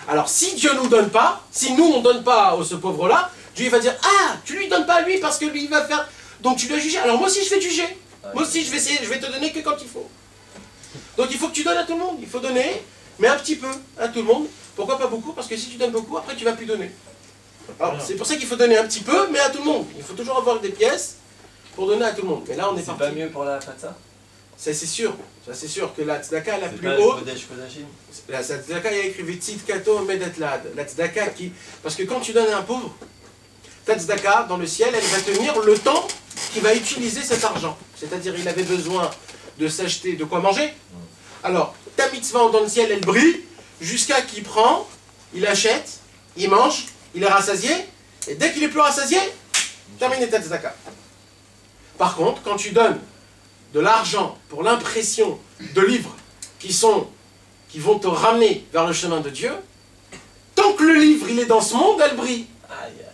Alors, si Dieu ne nous donne pas, si nous, on ne donne pas à ce pauvre-là, Dieu il va dire, ah, tu lui donnes pas à lui parce que lui, il va faire... Donc tu dois juger. Alors moi aussi, je vais te juger. Moi aussi, je vais te donner que quand il faut. Donc il faut que tu donnes à tout le monde. Il faut donner, mais un petit peu à tout le monde. Pourquoi pas beaucoup? Parce que si tu donnes beaucoup, après, tu ne vas plus donner. Alors, c'est pour ça qu'il faut donner un petit peu, mais à tout le monde. Il faut toujours avoir des pièces pour donner à tout le monde. Mais là, on est C'est parti. pas mieux pour la fatsa? Ça, c'est sûr. Ça, c'est sûr que la tzedaka la C'est plus pas le haute, Kodesh Kodashim? la tzedaka, il y a écrit Tzidkato Medetlad. La tzedaka qui... Parce que quand tu donnes à un pauvre, ta tzedaka, dans le ciel, elle va tenir le temps qu'il va utiliser cet argent. C'est-à-dire, il avait besoin de s'acheter de quoi manger. Alors, ta mitzvah dans le ciel, elle brille, jusqu'à qu'il prend, il achète, il mange, il est rassasié, et dès qu'il est plus rassasié, terminé ta tzedaka. Par contre, quand tu donnes de l'argent pour l'impression de livres qui vont te ramener vers le chemin de Dieu, tant que le livre il est dans ce monde, elle brille. Aïe, aïe, aïe.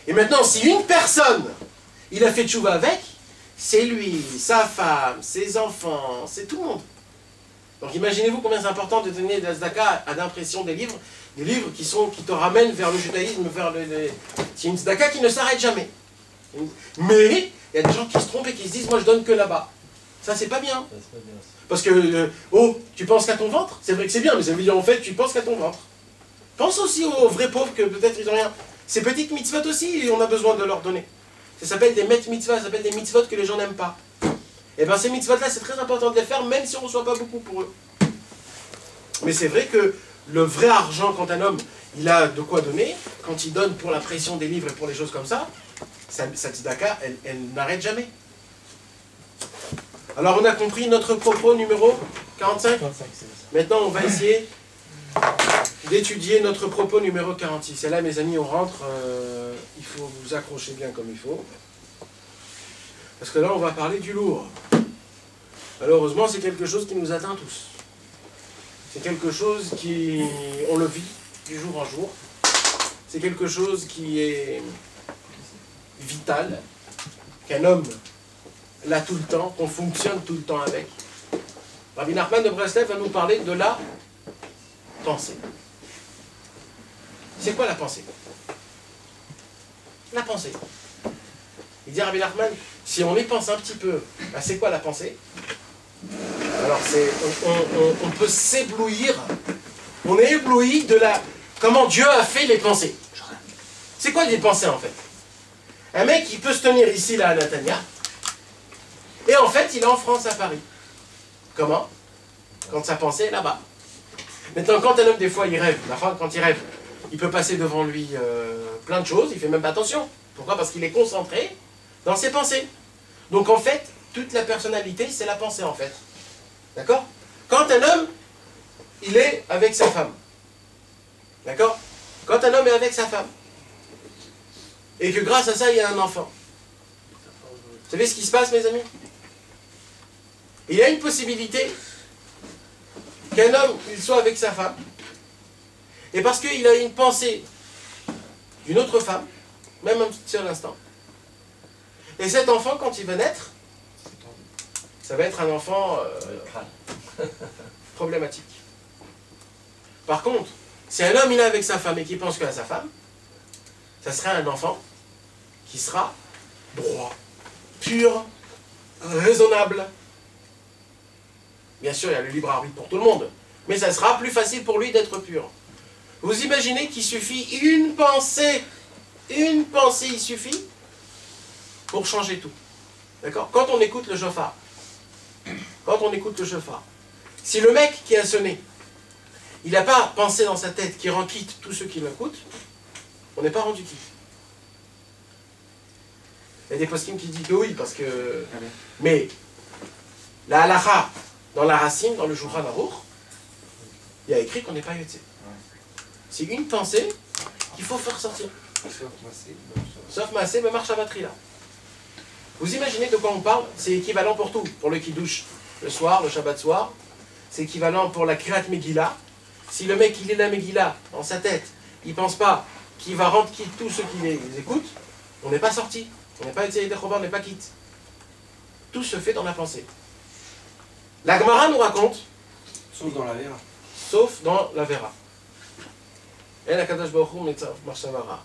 Et maintenant, si une personne, il a fait tchouva avec, c'est lui, sa femme, ses enfants, c'est tout le monde. Donc imaginez-vous combien c'est important de donner de la tzedaka à l'impression des livres qui te ramènent vers le judaïsme, c'est une tzedaka qui ne s'arrête jamais. Mais il y a des gens qui se trompent et qui se disent, moi je donne que là-bas. Ça c'est pas bien. Ça, c'est pas bien, ça. Parce que, oh, tu penses qu'à ton ventre? C'est vrai que c'est bien, mais ça veut dire en fait, tu penses qu'à ton ventre. Pense aussi aux vrais pauvres que peut-être ils n'ont rien. Ces petites mitzvot aussi, on a besoin de leur donner. Ça s'appelle des met mitzvahs, ça s'appelle des mitzvot que les gens n'aiment pas. Et bien ces mitzvot-là, c'est très important de les faire, même si on ne reçoit pas beaucoup pour eux. Mais c'est vrai que le vrai argent, quand un homme, il a de quoi donner, quand il donne pour la pression des livres et pour les choses comme ça, sa tzedaka, elle n'arrête jamais. Alors on a compris notre propos numéro 45. 45, c'est ça. Maintenant on va essayer d'étudier notre propos numéro 46. Et là mes amis, on rentre, il faut vous accrocher bien comme il faut. Parce que là, on va parler du lourd. Malheureusement, c'est quelque chose qui nous atteint tous. C'est quelque chose qui... on le vit du jour en jour. C'est quelque chose qui est vital, qu'un homme l'a tout le temps, qu'on fonctionne tout le temps avec. Rabbi Nachman de Breslev va nous parler de la pensée. C'est quoi la pensée? La pensée. Il dit Rabbi Nachman, si on y pense un petit peu, bah c'est quoi la pensée? Alors on peut s'éblouir, on est ébloui de la... comment Dieu a fait les pensées. C'est quoi les pensées en fait? Un mec il peut se tenir ici là à Natania, et en fait il est en France à Paris. Comment? Quand sa pensée est là-bas. Maintenant quand un homme des fois il rêve, la fois quand il rêve, il peut passer devant lui plein de choses, il fait même pas attention. Pourquoi? Parce qu'il est concentré dans ses pensées. Donc en fait, toute la personnalité, c'est la pensée en fait. D'accord? Quand un homme, il est avec sa femme. D'accord? Quand un homme est avec sa femme, et que grâce à ça, il y a un enfant. Vous savez ce qui se passe, mes amis? Il y a une possibilité qu'un homme, il soit avec sa femme, et parce qu'il a une pensée d'une autre femme, même un petit seul instant, et cet enfant, quand il va naître, ça va être un enfant problématique. Par contre, si un homme il est avec sa femme et qu'il pense qu'à sa femme, ça serait un enfant qui sera droit, pur, raisonnable. Bien sûr, il y a le libre arbitre pour tout le monde, mais ça sera plus facile pour lui d'être pur. Vous imaginez qu'il suffit une pensée il suffit pour changer tout. D'accord? Quand on écoute le shofar, si le mec qui a sonné, il n'a pas pensé dans sa tête qu'il rend quitte tous ceux qui l'écoutent, on n'est pas rendu quitte. Il y a des poskim qui disent que oui, parce que... Mais la halacha, dans la racine, dans le Shulchan Aruch, il y a écrit qu'on n'est pas yotze. C'est une pensée qu'il faut faire sortir. Sauf Maaseh, mais marche à batterie là. Vous imaginez de quoi on parle? C'est équivalent pour tout. Pour le Kiddush, le soir, le Shabbat soir. C'est équivalent pour la Kriyat Megillah. Si le mec il est la Megillah dans sa tête, il ne pense pas qu'il va rendre quitte tous ceux qui les écoutent, on n'est pas sorti. On n'est pas essayé d'être on n'est pas quitte. Tout se fait dans la pensée. La Gemara nous raconte, Sauf dans la Vera. sauf dans la Vera. Et la Kadosh Baruch Hu Metzav Marshavara.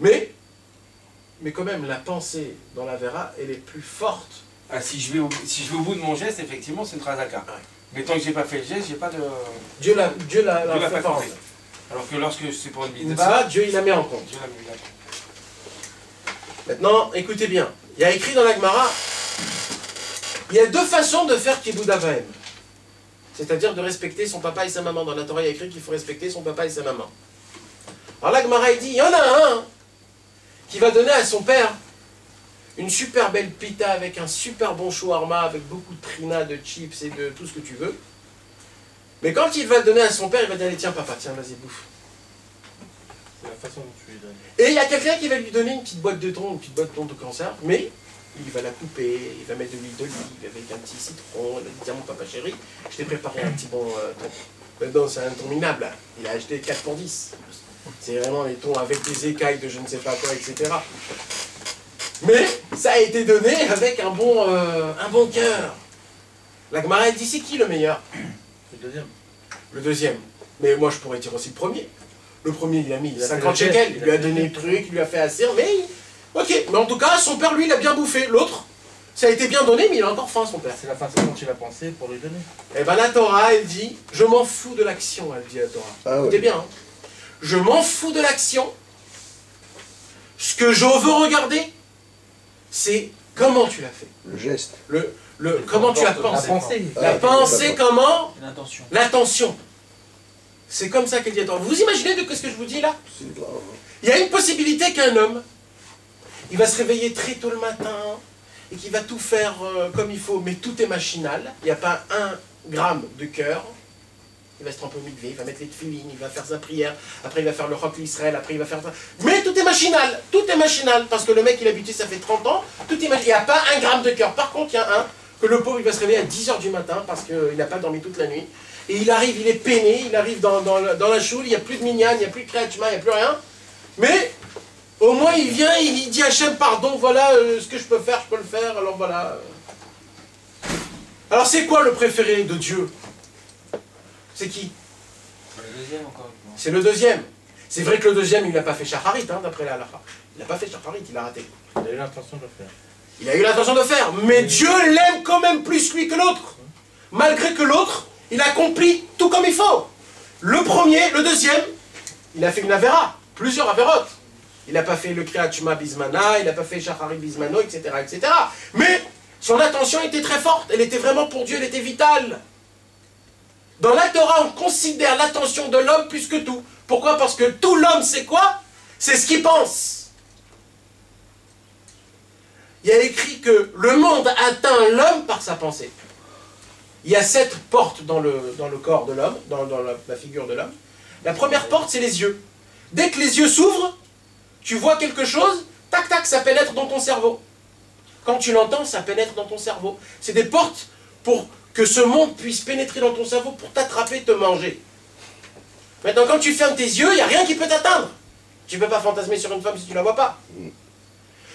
Mais quand même, la pensée dans la Vera, elle est plus forte. Ah, si je vais au bout de mon geste, effectivement, c'est une Trazaka. Ouais. Mais tant que j'ai pas fait le geste, j'ai pas de... Dieu l'a fait compte. Alors que lorsque c'est pour une bise de ça, Dieu il la met en compte. Dieu la met en compte. Maintenant, écoutez bien. Il y a écrit dans la Gemara, il y a deux façons de faire Kibud Avaim. C'est-à-dire de respecter son papa et sa maman. Dans la Torah, il y a écrit qu'il faut respecter son papa et sa maman. Alors la Gemara, il dit, il y en a un qui va donner à son père une super belle pita avec un super bon shawarma, avec beaucoup de trina, de chips et de tout ce que tu veux. Mais quand il va le donner à son père, il va dire, allez, tiens papa, tiens, vas-y, bouffe. C'est la façon dont tu lui donnes. Et il y a quelqu'un qui va lui donner une petite boîte de thon, une petite boîte de thon de cancer, mais il va la couper, il va mettre de l'huile d'olive avec un petit citron, il va dire, tiens mon papa chéri, je t'ai préparé un petit bon thon. Maintenant c'est un thon minable, il a acheté 4 pour 10. C'est vraiment les thons avec des écailles de je ne sais pas quoi, etc. Mais ça a été donné avec un bon cœur. La Gemara elle dit, c'est qui le meilleur? Le deuxième. Le deuxième. Mais moi je pourrais dire aussi le premier. Le premier il a mis 50 shekels, il lui a donné le truc, il lui a fait assir, mais... Ok, mais en tout cas, son père, lui, il a bien bouffé. L'autre, ça a été bien donné, mais il a encore faim, son père. C'est la façon dont tu l'as pensé pour lui donner. Eh bien, la Torah, elle dit, je m'en fous de l'action, elle dit la Torah. Ah, écoutez bien, hein. Je m'en fous de l'action. Ce que je veux regarder, c'est comment tu l'as fait. Le geste. Comment tu as pensé. La pensée. La pensée, comment? L'intention. L'intention. C'est comme ça qu'elle dit la Torah. Vous imaginez de ce que je vous dis là? Il y a une possibilité qu'un homme, il va se réveiller très tôt le matin et qu'il va tout faire comme il faut, mais tout est machinal. Il n'y a pas 1 gramme de cœur. il va se tremper au mikvé, il va mettre les tefilines, il va faire sa prière, après il va faire le rock l'Israël, après il va faire ça. Mais tout est machinal, parce que le mec il est habitué, ça fait 30 ans, tout est machinal, il n'y a pas un gramme de cœur. Par contre, il y a un, que le pauvre il va se réveiller à 10 h du matin, parce qu'il n'a pas dormi toute la nuit, et il arrive, il est peiné, il arrive dans la choule, il n'y a plus de minyan, il n'y a plus de créatima, il n'y a plus rien, mais au moins il vient, il dit Hachem, pardon, voilà ce que je peux faire, je peux le faire, alors voilà. Alors c'est quoi le préféré de Dieu? C'est qui? Le deuxième encore. C'est le deuxième. C'est vrai que le deuxième, il n'a pas fait Shacharit, hein, d'après la halakha. Il n'a pas fait Shacharit, il a raté. Il a eu l'intention de le faire. Il a eu l'intention de faire, mais Dieu l'aime quand même plus lui que l'autre. Malgré que l'autre, il accomplit tout comme il faut. Le premier, le deuxième, il a fait une avéra, plusieurs avérotes. Il n'a pas fait le Kriyat Shema Bismana, il n'a pas fait Shacharit Bismano, etc., etc. Mais son attention était très forte, elle était vraiment pour Dieu, elle était vitale. Dans la Torah, on considère l'attention de l'homme plus que tout. Pourquoi? Parce que tout l'homme, c'est quoi? C'est ce qu'il pense. Il y a écrit que le monde atteint l'homme par sa pensée. Il y a 7 portes dans le corps de l'homme, dans la figure de l'homme. La première porte, c'est les yeux. Dès que les yeux s'ouvrent, tu vois quelque chose, tac tac, ça pénètre dans ton cerveau. Quand tu l'entends, ça pénètre dans ton cerveau. C'est des portes pour que ce monde puisse pénétrer dans ton cerveau pour t'attraper, te manger. Maintenant, quand tu fermes tes yeux, il n'y a rien qui peut t'atteindre. Tu ne peux pas fantasmer sur une femme si tu ne la vois pas.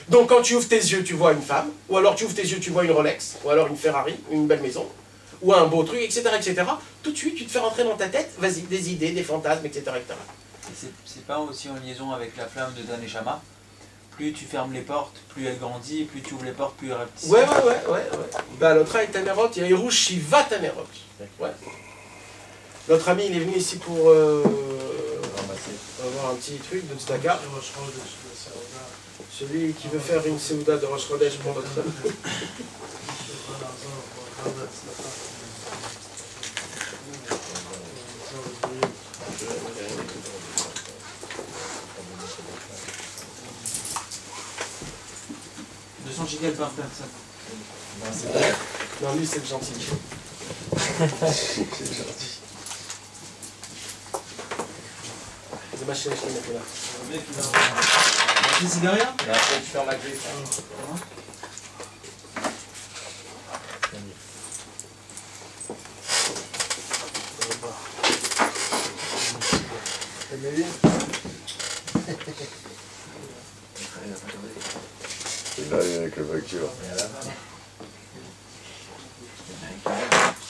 Donc quand tu ouvres tes yeux, tu vois une femme, ou alors tu ouvres tes yeux, tu vois une Rolex, ou alors une Ferrari, une belle maison, ou un beau truc, etc., etc. Tout de suite, tu te fais rentrer dans ta tête, vas-y, des idées, des fantasmes, etc., etc. C'est pas aussi en liaison avec la flamme de Taneshama? Plus tu fermes les portes, plus elle grandit, plus tu ouvres les portes, plus elle rapetisse. Ouais. Bah, l'autre est Tanerot, il y a Hirouche Shiva Tanerot. Ouais. Notre ami, il est venu ici pour avoir un petit truc de tzedaka. Celui qui veut faire une Seouda de Rosh Chodesh pour notre ami. Son gigal par personne. Non, lui, c'est le gentil. C'est gentil. C'est ma chérie, je vais mettre là. Le mec, il a un... C'est derrière? Et après, tu fermes la clé. Il arrive avec la facture.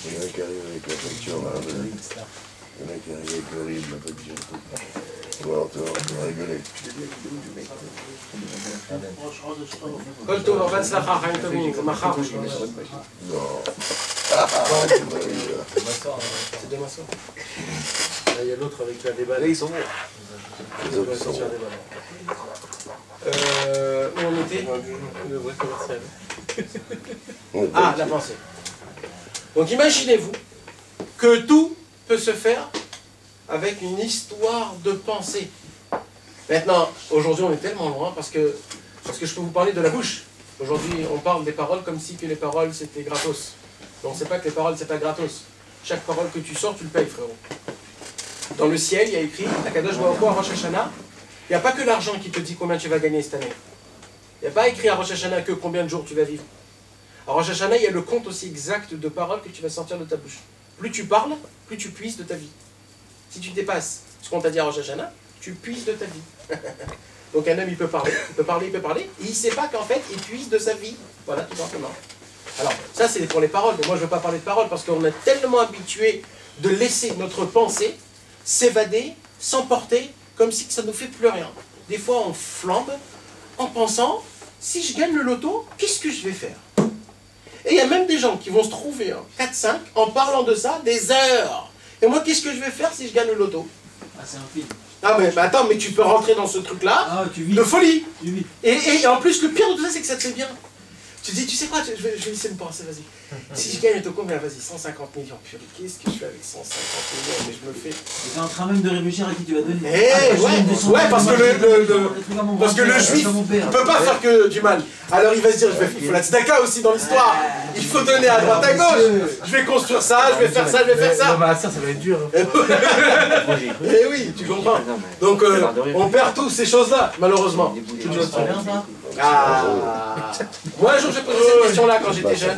Il y en a qui arrive avec la facture, là. Il y en a qui arrive avec le riz, la facture. Bon, tu vas rigoler. Kol tov, v'atzlacha, chaim tovim, machar. Non. C'est demain soir. Là, il y a l'autre avec la déballée, ils sont bons. Les autres sont bons. Où on était? Le vrai commercial. Ah, la pensée. Donc imaginez-vous que tout peut se faire avec une histoire de pensée. Maintenant, aujourd'hui on est tellement loin parce que je peux vous parler de la bouche. Aujourd'hui on parle des paroles comme si que les paroles c'était gratos. Mais on ne sait pas que les paroles c'est pas gratos. Chaque parole que tu sors tu le payes, frérot. Dans le ciel il y a écrit, Akadosh Baruch Hu à Rosh Hashanah, il n'y a pas que l'argent qui te dit combien tu vas gagner cette année. Il n'y a pas écrit à Rosh Hashanah que combien de jours tu vas vivre. À Rosh Hashanah, il y a le compte aussi exact de paroles que tu vas sortir de ta bouche. Plus tu parles, plus tu puises de ta vie. Si tu dépasses ce qu'on t'a dit à Rosh Hashanah, tu puises de ta vie. Donc un homme, il peut parler, et il ne sait pas qu'en fait, il puise de sa vie. Voilà, tout simplement. Alors, ça c'est pour les paroles, mais moi je ne veux pas parler de paroles parce qu'on est tellement habitué de laisser notre pensée s'évader, s'emporter, comme si ça ne nous fait plus rien. Des fois, on flambe en pensant, si je gagne le loto, qu'est-ce que je vais faire? Et il y a même des gens qui vont se trouver, 4-5, en parlant de ça, des heures. Et moi, qu'est-ce que je vais faire si je gagne le loto? Ah, c'est un film. Ah, mais attends, mais tu peux rentrer dans ce truc-là Ah, tu vis. de folie. Tu vis. Et en plus, le pire de tout ça, c'est que ça te fait bien. Tu dis, tu sais quoi, je vais essayer de penser, vas-y. Si je gagne au combien, vas-y, 150 millions. Purée, qu'est-ce que je fais avec 150 millions? Mais je me fais... Tu es en train même de réfléchir à qui tu vas donner. Eh ouais, parce que le juif, il peut pas faire que du mal. Alors il va se dire, il faut la tzedaka aussi dans l'histoire. Il faut donner à droite à gauche. Je vais construire ça, je vais faire ça, je vais faire ça. Ma sœur, ça va être dur. Eh oui, tu comprends. Donc on perd tous ces choses-là, malheureusement. Ah. Moi un jour j'ai posé cette question-là quand j'étais jeune.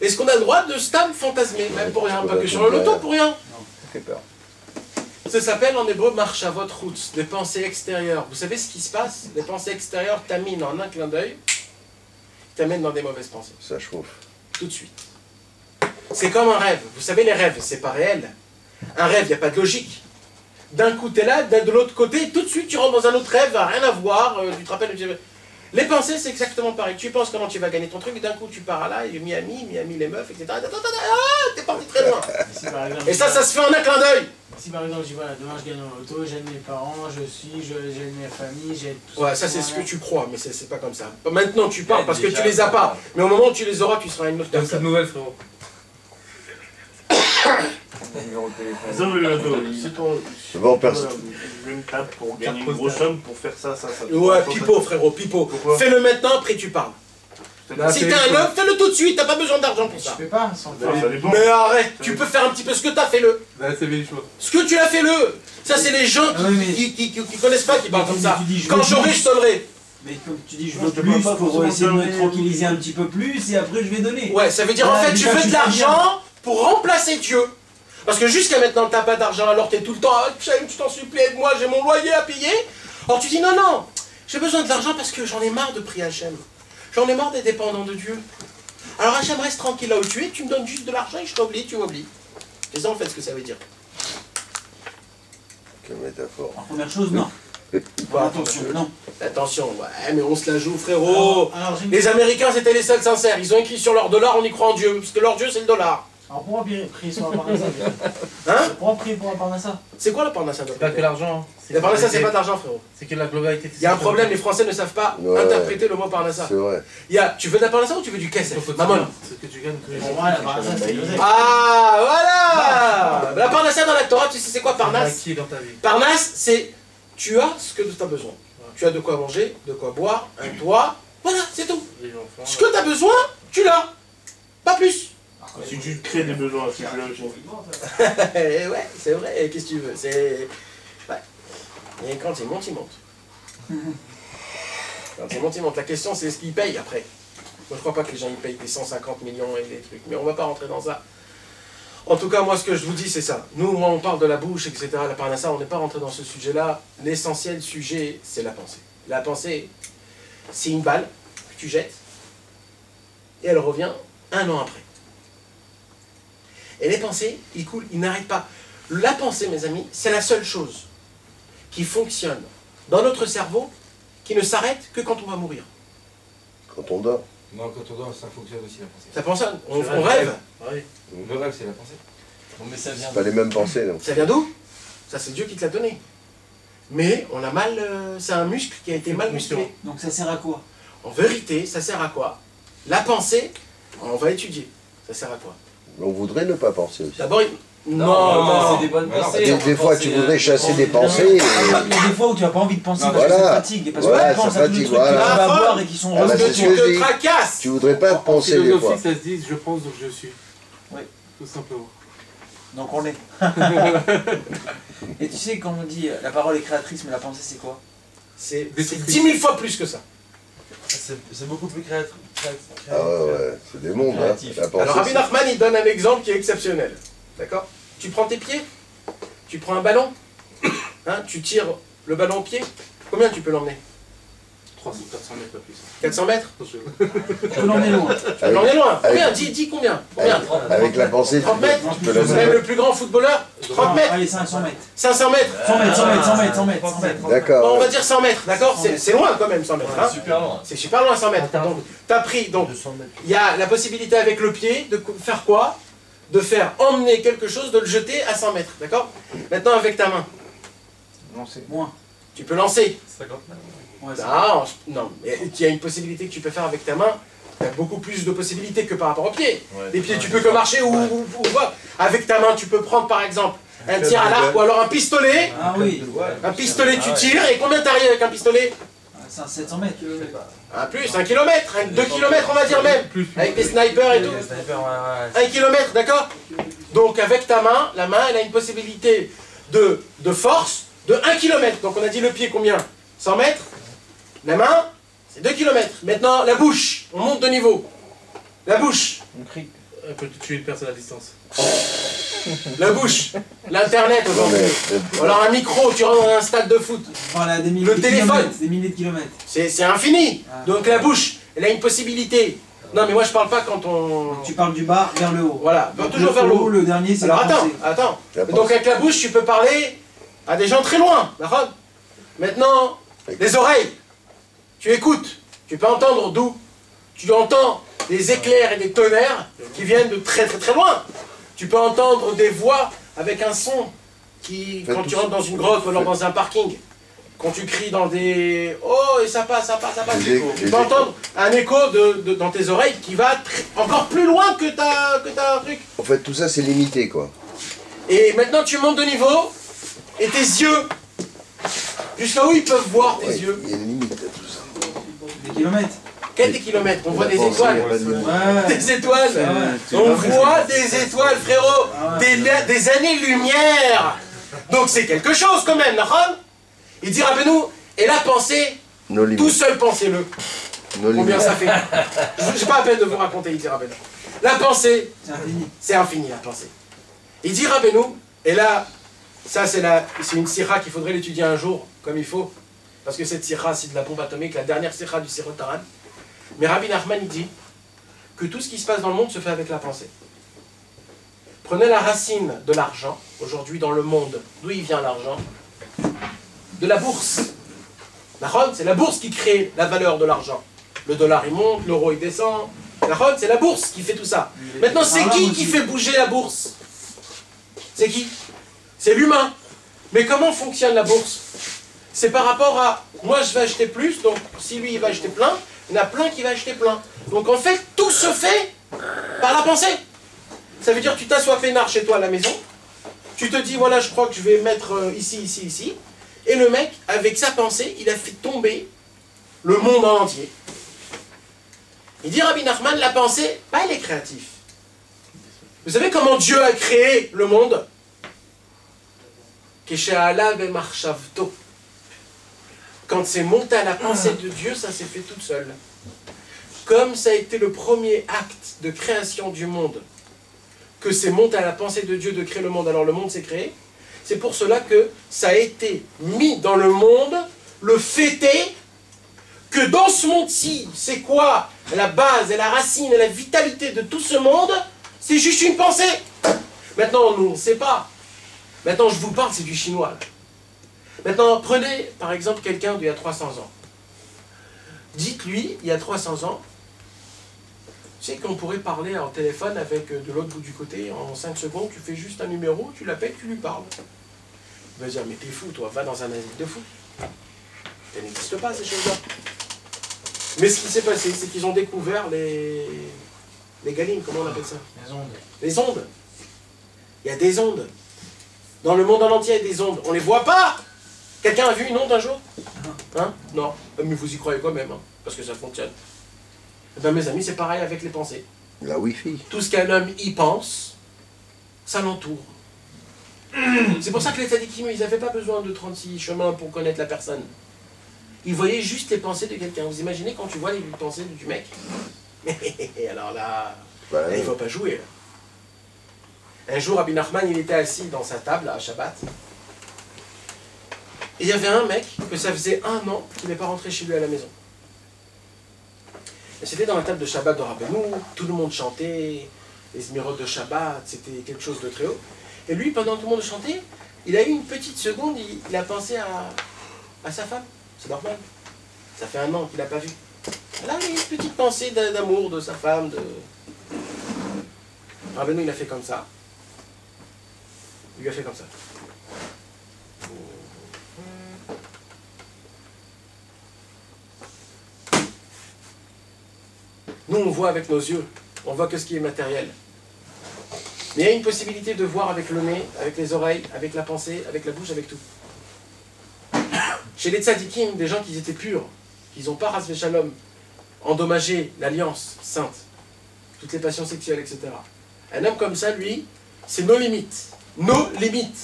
Est-ce qu'on a le droit de stam fantasmer, même pour rien, pas que sur le loto, pour rien? fait peur. Ça s'appelle en hébreu marchavot chutz, des pensées extérieures. Vous savez ce qui se passe? Les pensées extérieures t'aminent en un clin d'œil, t'amènent dans des mauvaises pensées. Ça chauffe. Tout de suite. C'est comme un rêve. Vous savez, les rêves, c'est pas réel. Un rêve, il n'y a pas de logique. D'un coup, t'es là, de l'autre côté, tout de suite, tu rentres dans un autre rêve, rien à voir, tu te rappelles... Les pensées, c'est exactement pareil. Tu penses comment tu vas gagner ton truc, et d'un coup, tu pars à là, et Miami, les meufs, etc. Ah, t'es parti très loin. Si, par exemple, Et ça se fait en un clin d'œil. Si par exemple, je dis voilà, demain je gagne en loto, j'aide mes parents, j'aide mes familles, j'aide tout ça. Ouais, ça c'est ce que tu crois, mais c'est pas comme ça. Maintenant tu parles parce que tu les as pas. Mais au moment où tu les auras, tu seras une autre T'as une personne. nouvelle, frérot. Ça veut le dos. Si ton. Bon, personne. Je veux une table pour gagner une grosse somme pour faire ça. Ouais, pipeau frérot, pipeau. Pourquoi? Fais-le maintenant, après tu parles. Si t'es un homme, fais-le tout de suite, t'as pas besoin d'argent pour Je ça. peux pas, sans Ça dépend. Mais arrête, tu peux faire un petit peu ce que t'as, fais-le. C'est bien chaud. Ce que tu as, fais-le. Ça c'est les gens Ah oui, mais- qui connaissent pas qui parlent comme ça. Tu dis, je Quand veux j'aurai, plus. je sonnerai. Mais comme tu dis, je Moi, veux je te plus parle pas pour forcément essayer de me donner- tranquilliser un petit peu plus et après je vais donner. Ouais, ça veut dire en Voilà, fait tu déjà, veux tu de fais l'argent pour remplacer Dieu. Parce que jusqu'à maintenant t'as pas d'argent, alors t'es tout le temps, ah, Hachem, je t'en supplie, aide-moi, j'ai mon loyer à payer. Alors tu dis non, non, j'ai besoin de l'argent parce que j'en ai marre de prier Hachem. J'en ai marre d'être dépendant de Dieu. Alors Hachem, reste tranquille là où tu es, tu me donnes juste de l'argent et je t'oublie, tu m'oublies. C'est ça en fait ce que ça veut dire. Quelle métaphore. En première chose, non. Attention, non. Attention, ouais, mais on se la joue frérot. Alors, j'ai une- Les Américains c'était les seuls sincères, ils ont écrit sur leur dollar, on y croit en Dieu, parce que leur Dieu c'est le dollar. Alors pourquoi prier sur la Parnassa Hein? Pourquoi prier pour la Parnassa? C'est quoi la parnassa? C'est pas que l'argent. La parnassa c'est pas d'argent frérot. C'est que la globalité. Il y a un problème, les Français ne savent pas Ouais. interpréter le mot parnassa. C'est vrai. Tu veux de la parnassa ou tu veux du kesef? Faut Maman. C'est ce que tu gagnes tous les Pour jours. moi, la Parnassa, c'est l'oseille. Ah, voilà. La parnassa dans la Torah, tu sais c'est quoi Parnasse? Qui est dans ta vie? Parnasse, c'est tu as ce que tu as besoin. Tu as de quoi manger, de quoi boire, un toit, voilà, c'est tout. Les enfants. Ce que tu as besoin, tu l'as. Pas plus. Si tu crées des besoins, si tu l'as aussi. Ouais, c'est vrai, qu'est-ce que tu veux? C'est. Ouais. Et quand il monte, il monte. Quand il monte, il monte. La question, c'est ce qu'ils payent après. Moi, je crois pas que les gens ils payent des 150 millions et des trucs, mais on va pas rentrer dans ça. En tout cas, moi, ce que je vous dis, c'est ça. Nous, on parle de la bouche, etc., la parnassa, on n'est pas rentré dans ce sujet-là. L'essentiel sujet, c'est la pensée. La pensée, c'est une balle que tu jettes, et elle revient un an après. Et les pensées, ils coulent, ils n'arrêtent pas. La pensée, mes amis, c'est la seule chose qui fonctionne dans notre cerveau, qui ne s'arrête que quand on va mourir. Quand on dort. Non, quand on dort, ça fonctionne aussi la pensée. Ça fonctionne, on rêve. Ouais. Le rêve, c'est la pensée. Bon, mais ça vient C'est pas les mêmes pensées, donc. Ça vient d'où? Ça, c'est Dieu qui te l'a donné. Mais on a mal, c'est un muscle qui a été mal musclé. Donc ça sert à quoi? En vérité, ça sert à quoi? La pensée, on va étudier. Ça sert à quoi? On voudrait ne pas penser aussi. D'abord, Non, c'est des bonnes Mais non, pensées. Des fois, tu voudrais chasser des pensées. Il y a des fois où tu n'as pas envie de penser Non, parce que voilà. ça fatigue. Et parce que Voilà, tu penses ça à tous les fatigue, trucs que tu voilà. vas voir et qui sont Ah, bah, parce c'est que ce tu que je te dis. tracasses. Tu voudrais pas En penser des fois. philosophie, ça se dit je pense donc je suis. Oui. Tout simplement. Donc on est. Et tu sais, quand on dit la parole est créatrice, mais la pensée c'est quoi? C'est Destructrice. 10 000 fois plus que ça. C'est beaucoup plus créatif. Ah ouais, ouais. C'est des mondes, hein. Créatif. La Alors pensée, Rabbi Nachman, il donne un exemple qui est exceptionnel. D'accord? Tu prends tes pieds, tu prends un ballon, hein, tu tires le ballon au pied, combien tu peux l'emmener? 300, 400 mètres, pas plus. 400 mètres? Tu peux l'emmener loin. Tu peux l'emmener loin. Combien? Dis combien? Combien? avec la pensée, 30 mètres? tu peux la Même le plus grand footballeur? 30 mètres? Allez, 500 mètres. 500 mètres? 100 mètres, 100 mètres, 100 mètres, 100 mètres, 100 mètres. Bon, on D'accord. va dire 100 mètres, d'accord? C'est loin quand même 100 mètres. Hein? Super loin. C'est super loin 100 mètres. Attends. Donc, t'as pris, donc, 200 mètres. il y a la possibilité avec le pied de faire quoi? De faire emmener quelque chose, de le jeter à 100 mètres, d'accord? Maintenant avec ta main, Non, c'est moins. tu peux lancer. 50 mètres. Ouais, c'est- Non, non, mais il y a une possibilité que tu peux faire avec ta main Il y a beaucoup plus de possibilités que par rapport aux pieds. Ouais. Les pieds, tu peux que marcher ou voir. Avec ta main, tu peux prendre par exemple un tir à l'arc ou alors un pistolet. Ah oui. Un pistolet, tu tires. Et combien t'arrives avec un pistolet? C'est un 700 mètres. Un plus, 1 kilomètre, 2 kilomètres on va dire même. Avec des snipers et tout. 1 kilomètre, d'accord? Donc avec ta main, la main, elle a une possibilité de force de 1 kilomètre. Donc on a dit le pied combien? 100 mètres. La main, c'est 2 kilomètres. Maintenant, la bouche, on monte de niveau. La bouche. On peut tuer une personne à distance. La bouche. L'internet aujourd'hui. Alors un micro, tu rentres dans un stade de foot. Voilà, des milliers Le de téléphone. kilomètres, des milliers de kilomètres. C'est infini. Ah. Donc la bouche, elle a une possibilité. Non mais moi je parle pas quand on... Tu parles du bas vers le haut. Voilà, Donc, toujours vers le haut. Le dernier, c'est Alors la pensée. attends. La Donc pensée. avec la bouche, tu peux parler à des gens très loin, d'accord? Maintenant, les oreilles, tu écoutes, tu peux entendre d'où? Tu entends des éclairs et des tonnerres qui viennent de très très très loin. Tu peux entendre des voix avec un son qui, Faites quand tout tu ça. rentres dans une grotte ou alors dans un parking, quand tu cries dans des... Oh, et ça passe. Tu peux entendre un écho dans tes oreilles qui va encore plus loin que ta truc. En fait, tout ça, c'est limité, quoi. Et maintenant, tu montes de niveau, et tes yeux, jusqu'à où ils peuvent voir tes Ouais, yeux? il y a une limite à tout ça. Des kilomètres. Quels des kilomètres? On voit des La pensée, étoiles. il y a pas de limite. Ouais. Des étoiles. Ouais. On voit des étoiles, frérot. Ah ouais. Des années-lumière. Donc c'est quelque chose quand même, d'accord? Il dit, rappelez-nous, et la pensée, Nos limites. tout seul pensez-le. Nos Combien limites. ça fait? J'ai pas la peine de vous raconter, il dit, rappelez-nous. La pensée, C'est infini. c'est infini la pensée. Il dit, rappelez-nous, et là, ça c'est une sira qu'il faudrait l'étudier un jour, comme il faut, parce que cette sira, c'est de la bombe atomique, la dernière sira du Sirot Taran. Mais Rabbi Nachman, il dit que tout ce qui se passe dans le monde se fait avec la pensée. Prenez la racine de l'argent, aujourd'hui dans le monde, d'où il vient l'argent? De la bourse. C'est la bourse qui crée la valeur de l'argent. Le dollar il monte, l'euro il descend. C'est la bourse qui fait tout ça. Maintenant, c'est qui fait bouger la bourse? C'est qui? C'est l'humain. Mais comment fonctionne la bourse? C'est par rapport à, moi je vais acheter plus, donc si lui il va acheter plein, il y en a plein qui va acheter plein. Donc en fait, tout se fait par la pensée. Ça veut dire que tu t'assois peinard chez toi à la maison, tu te dis, voilà, je crois que je vais mettre ici, et le mec, avec sa pensée, il a fait tomber le monde en entier. Il dit, Rabbi Nachman, la pensée, elle est créative. Vous savez comment Dieu a créé le monde? Quand c'est monté à la pensée de Dieu, ça s'est fait tout seul. Comme ça a été le premier acte de création du monde, que c'est monté à la pensée de Dieu de créer le monde, alors le monde s'est créé, c'est pour cela que ça a été mis dans le monde, le fait est que dans ce monde-ci, c'est quoi la base et la racine et la vitalité de tout ce monde? C'est juste une pensée. Maintenant, nous, on ne sait pas. Maintenant, je vous parle, c'est du chinois. Là. Maintenant, prenez, par exemple, quelqu'un d'il y a 300 ans. Dites-lui, il y a 300 ans, tu sais qu'on pourrait parler en téléphone avec de l'autre bout du côté, en 5 secondes, tu fais juste un numéro, tu l'appelles, tu lui parles. Il va dire, mais t'es fou, toi, va dans un asile de fou. Ça n'existe pas, ces choses-là. Mais ce qui s'est passé, c'est qu'ils ont découvert les galines, comment on appelle ça? Les ondes. Les ondes. Il y a des ondes. Dans le monde en entier, il y a des ondes. On ne les voit pas. Quelqu'un a vu une onde un jour? Hein? Non. Mais vous y croyez quand même, hein, parce que ça fonctionne. Eh bien, mes amis, c'est pareil avec les pensées. La Wi-Fi. Tout ce qu'un homme y pense, ça l'entoure. C'est pour ça que les tzadikim, ils n'avaient pas besoin de 36 chemins pour connaître la personne. Ils voyaient juste les pensées de quelqu'un. Vous imaginez quand tu vois les pensées du mec? Alors là, Bah, il ne faut pas jouer. Là. Un jour, Rabbi Nachman, il était assis dans sa table à Shabbat. Et il y avait un mec que ça faisait 1 an qu'il n'est pas rentré chez lui à la maison. Et c'était dans la table de Shabbat de Rabbeinu, tout le monde chantait, les Zmirot de Shabbat, c'était quelque chose de très haut. Et lui, pendant que tout le monde chantait, il a eu une petite seconde, il a pensé à sa femme. C'est normal. Ça fait 1 an qu'il n'a pas vu. Là, il y a une petite pensée d'amour de sa femme. Rabbeinu, il a fait comme ça. Il lui a fait comme ça. Nous, on voit avec nos yeux. On voit que ce qui est matériel. Mais il y a une possibilité de voir avec le nez, avec les oreilles, avec la pensée, avec la bouche, avec tout. Chez les tzadikim, des gens qui étaient purs, qui n'ont pas, ras v'shalom, endommagé l'alliance sainte, toutes les passions sexuelles, etc. Un homme comme ça, lui, c'est nos limites. Nos limites.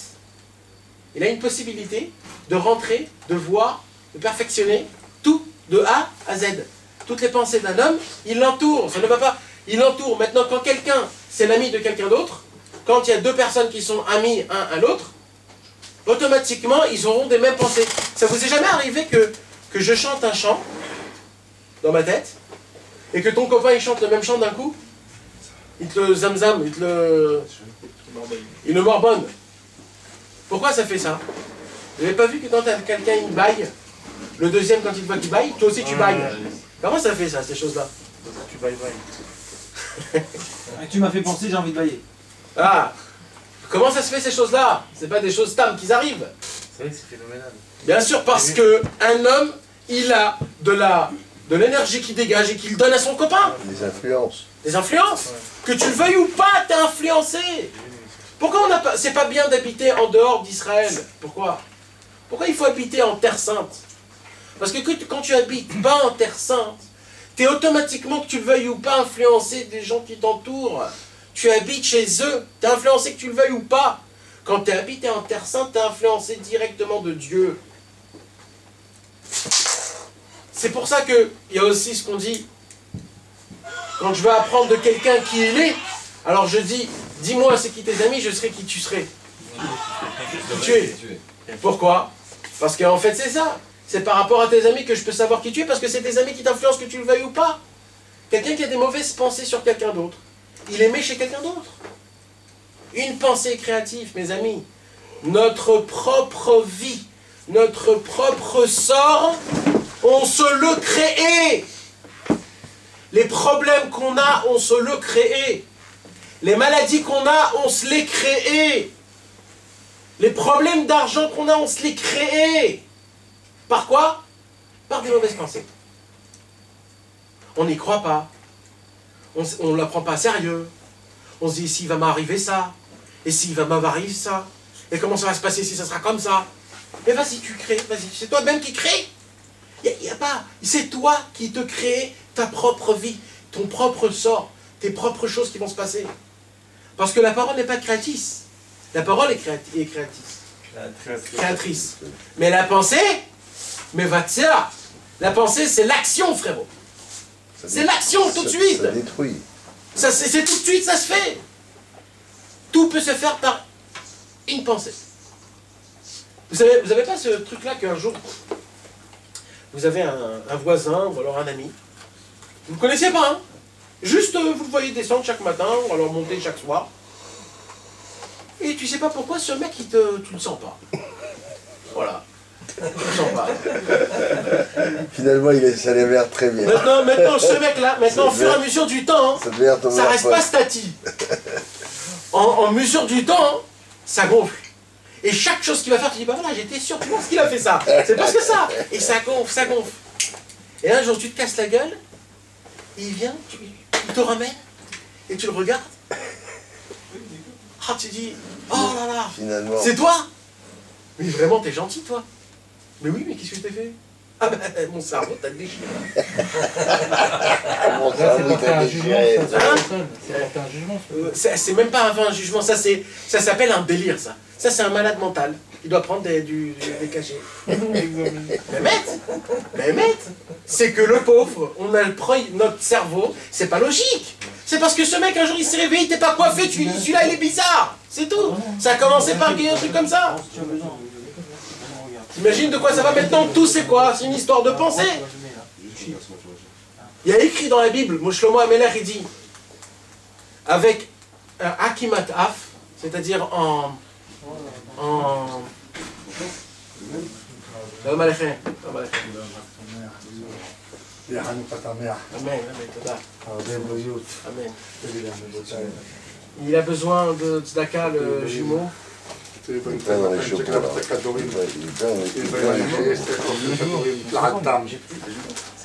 Il a une possibilité de rentrer, de voir, de perfectionner tout de A à Z. Toutes les pensées d'un homme, il l'entoure. Ça ne va pas. Il l'entoure. Maintenant, quand quelqu'un, c'est l'ami de quelqu'un d'autre, quand il y a deux personnes qui sont amis un à l'autre, automatiquement, ils auront des mêmes pensées. Ça vous est jamais arrivé que je chante un chant dans ma tête et que ton copain il chante le même chant d'un coup? Il te le zamzam, il le morbonne. Pourquoi ça fait ça? Vous n'avez pas vu que quand quelqu'un il baille, le deuxième quand il voit qu'il baille, toi aussi tu bailles. Comment ça fait ça, ces choses-là? Tu bailles. Tu m'as fait penser, j'ai envie de bailler. Ah, comment ça se fait ces choses-là? C'est pas des choses tam qui arrivent. C'est vrai que c'est phénoménal. Bien sûr, parce que un homme, il a de l'énergie qui dégage et qu'il donne à son copain. Des influences. Des influences. Ouais. Que tu le veuilles ou pas, t'es influencé. Pourquoi on n'a pas... C'est pas bien d'habiter en dehors d'Israël. Pourquoi? Pourquoi il faut habiter en terre sainte? Parce que quand tu habites pas en terre sainte, t'es automatiquement, que tu le veuilles ou pas, influencé des gens qui t'entourent. Tu habites chez eux, t'es influencé que tu le veuilles ou pas. Quand tu es habité en terre sainte, t'es influencé directement de Dieu. C'est pour ça qu'il y a aussi ce qu'on dit, quand je veux apprendre de quelqu'un qui il est, alors je dis, dis-moi c'est qui tes amis, je serai qui tu serais. Qui tu es. Pourquoi? Parce qu'en fait c'est ça. C'est par rapport à tes amis que je peux savoir qui tu es, parce que c'est tes amis qui t'influencent, que tu le veuilles ou pas. Quelqu'un qui a des mauvaises pensées sur quelqu'un d'autre, il est chez quelqu'un d'autre. Une pensée créative, mes amis. Notre propre vie, notre propre sort, on se le crée. Les problèmes qu'on a, on se le crée. Les maladies qu'on a, on se les crée. Les problèmes d'argent qu'on a, on se les crée. Par quoi? Par des mauvaises pensées. On n'y croit pas. On ne la prend pas sérieux. On se dit, s'il va m'arriver ça, et s'il va m'arriver ça, et comment ça va se passer si ça sera comme ça? Et vas-y, tu crées, vas-y, c'est toi-même qui crée. Y a pas, c'est toi qui te crée ta propre vie, ton propre sort, tes propres choses qui vont se passer. Parce que la parole n'est pas créatrice. La parole est créatrice. Mais la pensée, mais va-t-il, la pensée, c'est l'action, frérot. C'est l'action tout de suite. Ça détruit. C'est tout de suite, ça se fait. Tout peut se faire par une pensée. Vous avez pas ce truc-là qu'un jour, vous avez un voisin ou alors un ami, vous ne connaissez pas, hein? Juste vous le voyez descendre chaque matin ou alors monter chaque soir, et tu sais pas pourquoi ce mec, tu le sens pas. Voilà. Tu le sens pas. Finalement, ça avait l'air très bien. Maintenant ce mec-là, au fur et à mesure du temps, ça reste pas statique. En mesure du temps, ça gonfle. Et chaque chose qu'il va faire, tu dis, bah voilà, j'étais sûr, tu vois ce qu'il a fait ça. C'est parce que ça. Et ça gonfle, ça gonfle. Et un jour, tu te casses la gueule, il vient, il te ramène, et tu le regardes. Ah, tu dis, oh là là, c'est toi? Mais vraiment, t'es gentil, toi. Mais oui, mais qu'est-ce que je t'ai fait? Ah ben, mon cerveau t'a déchiré. Mon cerveau t'a déchiré. C'est porter un jugement. C'est même pas un jugement, ça s'appelle un délire, ça. Ça, c'est un malade mental. Il doit prendre des cachets. Mais maître, c'est que le pauvre, on a notre cerveau, c'est pas logique. C'est parce que ce mec, un jour, il s'est réveillé, il t'est pas coiffé, tu lui dis, celui-là, il est bizarre. C'est tout. Ça a commencé par un truc comme ça. T'imagines de quoi ça va maintenant? Tout c'est quoi? C'est une histoire de pensée. Il y a écrit dans la Bible, Shlomo Amelech, il dit, avec un Akimat Af, c'est-à-dire en il a besoin de tzedaka, le jumeau. Il est plein dans les chocolats. Il est plein dans les chocolats.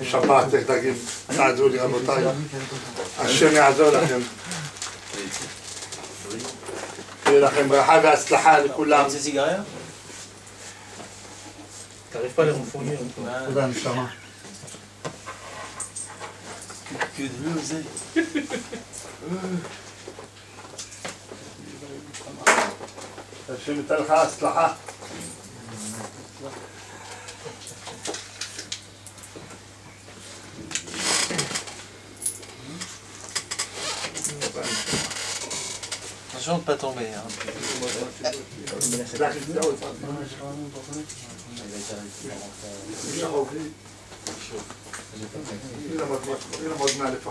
שפעת, איך תגיד, תעזרו לי רבותיי, השם יעזור לכם. שיהיה לכם ברכה והצלחה לכולם. C'est cigarette? T'arrives pas à les refournir. תודה נשמה. Que de l'oseille. השם ייתן לך הצלחה. Attention de ne pas tomber. Hein.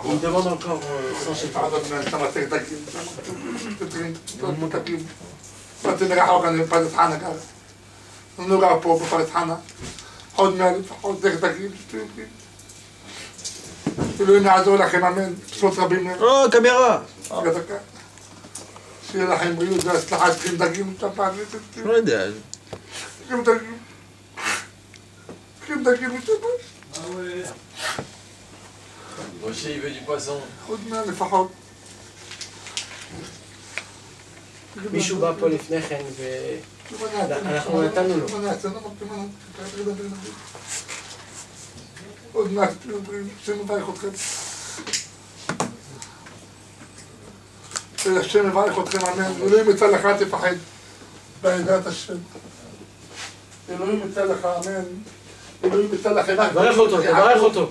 Il demande encore sans chez toi. Oh, caméra! שיהיה לכם בריאות והצלחה, צריכים דגים את הפעם. לא יודע. צריכים דגים. צריכים דגים את הפעם. Rocher, il veut du poisson. עוד מעט לפחות. מישהו בא פה לפני כן ואנחנו נתנו לו. עוד מעט תהיו בריאים, שמברך אתכם. שהשם מברך אתכם, אמן. אלוהים יצא לך, אל תפחד. בעזרת השם. אלוהים יצא לך, אמן. אלוהים יצא לכם. תברך אותו, תברך אותו.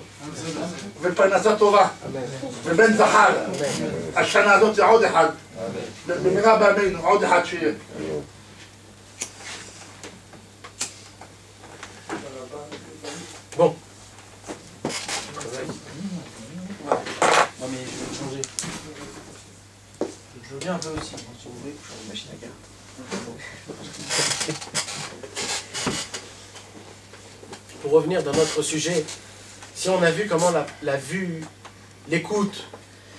ופרנסה טובה. ובן זכר. השנה הזאת זה עוד אחד. במהרה בימינו, עוד אחד שיהיה. Bon. Non mais je vais changer. Je veux bien un peu aussi, si vous voulez, pour changer de machine à carte. Pour revenir dans notre sujet, si on a vu comment la vue, l'écoute,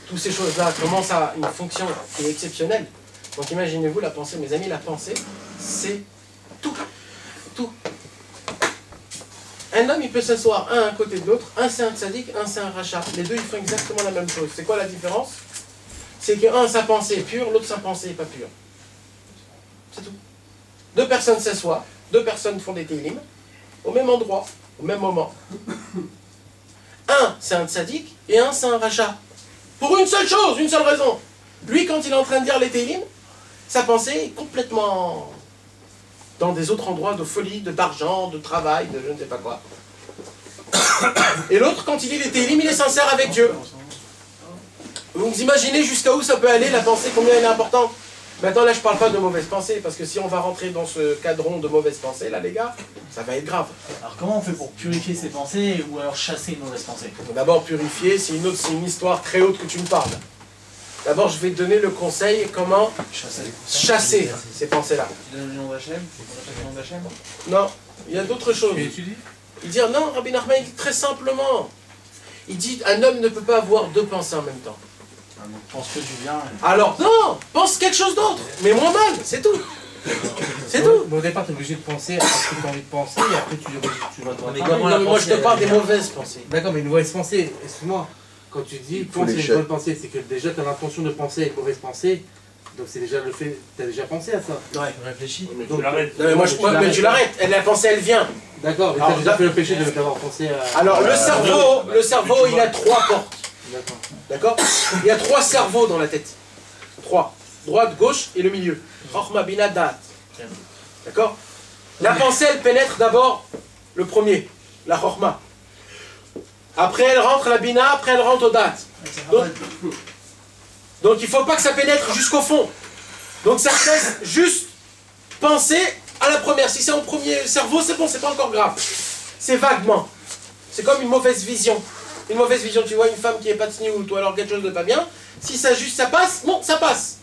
toutes ces choses-là, comment ça a une fonction qui est exceptionnelle. Donc imaginez-vous la pensée, mes amis, la pensée, c'est tout. Tout. Un homme, il peut s'asseoir un à côté de l'autre, un c'est un tzaddik, un c'est un rachat. Les deux, ils font exactement la même chose. C'est quoi la différence? C'est que un, sa pensée est pure, l'autre, sa pensée n'est pas pure. C'est tout. Deux personnes s'assoient, deux personnes font des télim, au même endroit, au même moment. Un, c'est un tzaddik, et un, c'est un rachat. Pour une seule chose, une seule raison. Lui, quand il est en train de dire les télim, sa pensée est complètement dans des autres endroits de folie, d'argent, de travail, de je ne sais pas quoi. Et l'autre, quand il dit les télim, il est sincère avec Dieu. Vous imaginez jusqu'à où ça peut aller, la pensée, combien elle est importante. Maintenant, là, je ne parle pas de mauvaises pensées, parce que si on va rentrer dans ce cadron de mauvaises pensées, là, les gars, ça va être grave. Alors comment on fait pour purifier ses pensées ou alors chasser une mauvaise pensée? D'abord, purifier, c'est une histoire très haute que tu me parles. D'abord, je vais te donner le conseil comment chasser ces pensées-là. Tu donnes le nom d'Hachem? Le nom d'Hachem? Non, il y a d'autres choses. Il dit, non, Rabbi Nachman, il dit très simplement. Il dit, un homme ne peut pas avoir deux pensées en même temps. Pense que tu viens. Alors, non, pense quelque chose d'autre, mais moins mal, c'est tout. C'est tout. Mais au départ, tu es obligé de penser à ce que tu as envie de penser et après tu vas te... Mais comment la Moi, je te pensée, parle des mauvaises pensées. D'accord, mais une mauvaise pensée, excuse-moi, quand tu dis penser une bonne pensée, c'est que déjà tu as l'intention de penser à une mauvaise pensée, donc c'est déjà le fait, tu as déjà pensé à ça. Ouais. Réfléchis. Mais Donc, tu l'arrêtes. Non, mais moi, mais tu l'arrêtes. La pensée, elle vient. D'accord, mais tu as déjà fait le péché d'avoir pensé à... Alors, le cerveau, il a trois portes. D'accord. D'accord? Il y a trois cerveaux dans la tête. Trois. Droite, gauche et le milieu. Chokhma, bina, dat. D'accord? La pensée, elle pénètre d'abord le premier, la chokhma. Après, elle rentre la bina, après, elle rentre au dat. Donc il ne faut pas que ça pénètre jusqu'au fond. Donc ça reste juste penser à la première. Si c'est au premier cerveau, c'est bon, c'est pas encore grave. C'est vaguement. C'est comme une mauvaise vision. Une mauvaise vision, tu vois une femme qui n'est pas tsniout ou alors quelque chose de pas bien, si ça juste ça passe, bon, ça passe.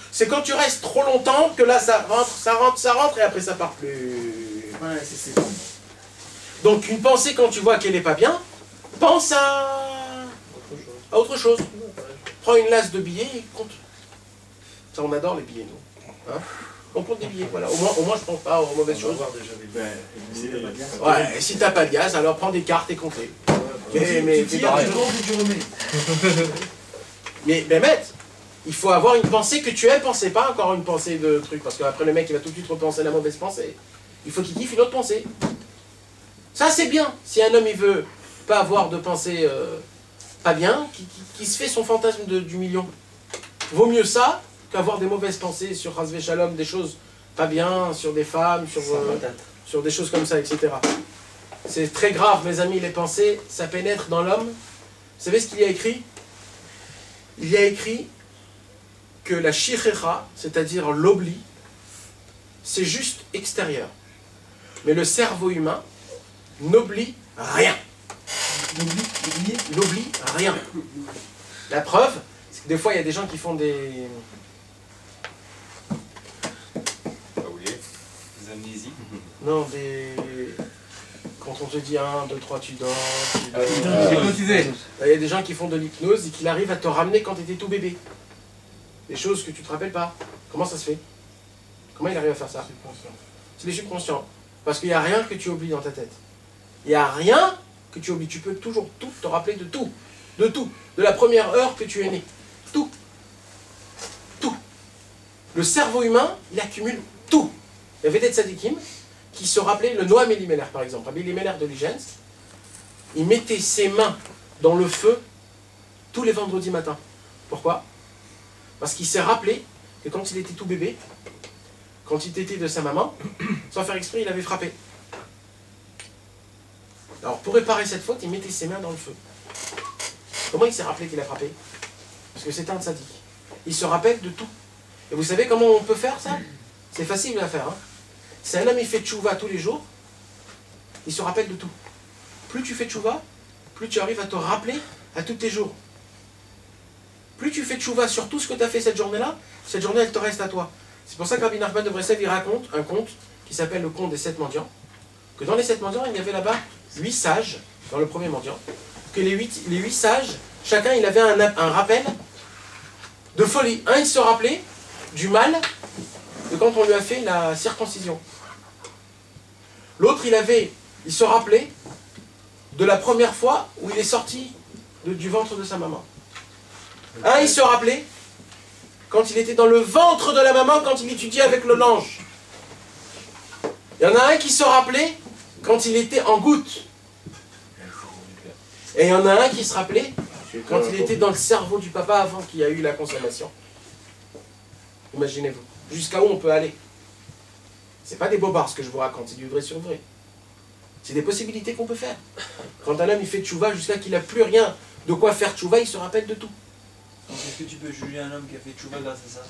C'est quand tu restes trop longtemps que là ça rentre et après ça part plus. Ouais, c'est Donc une pensée quand tu vois qu'elle n'est pas bien, pense à autre chose. Prends une lasse de billets et compte. Ça on adore les billets nous. Hein, on compte des billets, voilà. Au moins je pense pas aux mauvaises choses. Ouais, et si t'as pas de gaz, alors prends des cartes et comptez. Mais tu tires, tu montes et tu remets. Mais Bémet, il faut avoir une pensée que tu aimes penser, pas encore une pensée de truc, parce qu'après le mec il va tout de suite repenser la mauvaise pensée. Il faut qu'il kiffe une autre pensée. Ça c'est bien. Si un homme il veut pas avoir de pensée pas bien, qui se fait son fantasme du million. Vaut mieux ça qu'avoir des mauvaises pensées sur Razvé Shalom, des choses pas bien, sur des femmes, sur des choses comme ça, etc. C'est très grave, mes amis, les pensées, ça pénètre dans l'homme. Vous savez ce qu'il y a écrit? Il y a écrit que la shichecha, c'est-à-dire l'oubli, c'est juste extérieur. Mais le cerveau humain n'oublie rien. Il n'oublie rien. La preuve, c'est que des fois, il y a des gens qui font des amnésies. Non, quand on te dit 1, 2, 3, tu dors. Hypnotisé. Il y a des gens qui font de l'hypnose et qui arrivent à te ramener quand tu étais tout bébé. Des choses que tu te rappelles pas. Comment ça se fait? Comment il arrive à faire ça? C'est les subconscients. Parce qu'il n'y a rien que tu oublies dans ta tête. Il n'y a rien que tu oublies. Tu peux toujours tout te rappeler de tout. De tout. De la première heure que tu es né. Tout. Tout. Le cerveau humain, il accumule tout. Il y avait des tzadikim qui se rappelaient, le Noam Elimelech par exemple, Rabbi Elimelech de Ligensk, il mettait ses mains dans le feu tous les vendredis matins. Pourquoi? Parce qu'il s'est rappelé que quand il était tout bébé, quand il était de sa maman, sans faire exprès, il avait frappé. Alors pour réparer cette faute, il mettait ses mains dans le feu. Comment il s'est rappelé qu'il a frappé? Parce que c'était un tzaddik. Il se rappelle de tout. Et vous savez comment on peut faire ça? C'est facile à faire. Hein? Si un homme il fait tchouva tous les jours, il se rappelle de tout. Plus tu fais tchouva, plus tu arrives à te rappeler à tous tes jours. Plus tu fais tchouva sur tout ce que tu as fait cette journée-là, cette journée elle te reste à toi. C'est pour ça que Rabbi Nachman de Breslev il raconte un conte qui s'appelle le conte des 7 mendiants. Que dans les 7 mendiants, il y avait là-bas 8 sages, dans le premier mendiant. Que les 8 sages, chacun il avait un rappel de folie. Un il se rappelait du mal de quand on lui a fait la circoncision. L'autre il se rappelait de la première fois où il est sorti du ventre de sa maman. Un il se rappelait quand il était dans le ventre de la maman, quand il étudiait avec le lange. Il y en a un qui se rappelait quand il était en goutte. Et il y en a un qui se rappelait quand il était dans le cerveau du papa avant qu'il y a eu la consommation. Imaginez-vous. Jusqu'à où on peut aller. C'est pas des bobards ce que je vous raconte, c'est du vrai sur vrai. C'est des possibilités qu'on peut faire. Quand un homme il fait tchouva jusqu'à qu'il n'a plus rien de quoi faire tchouva, il se rappelle de tout. Donc est-ce que tu peux juger un homme qui a fait tchouva grâce à ça?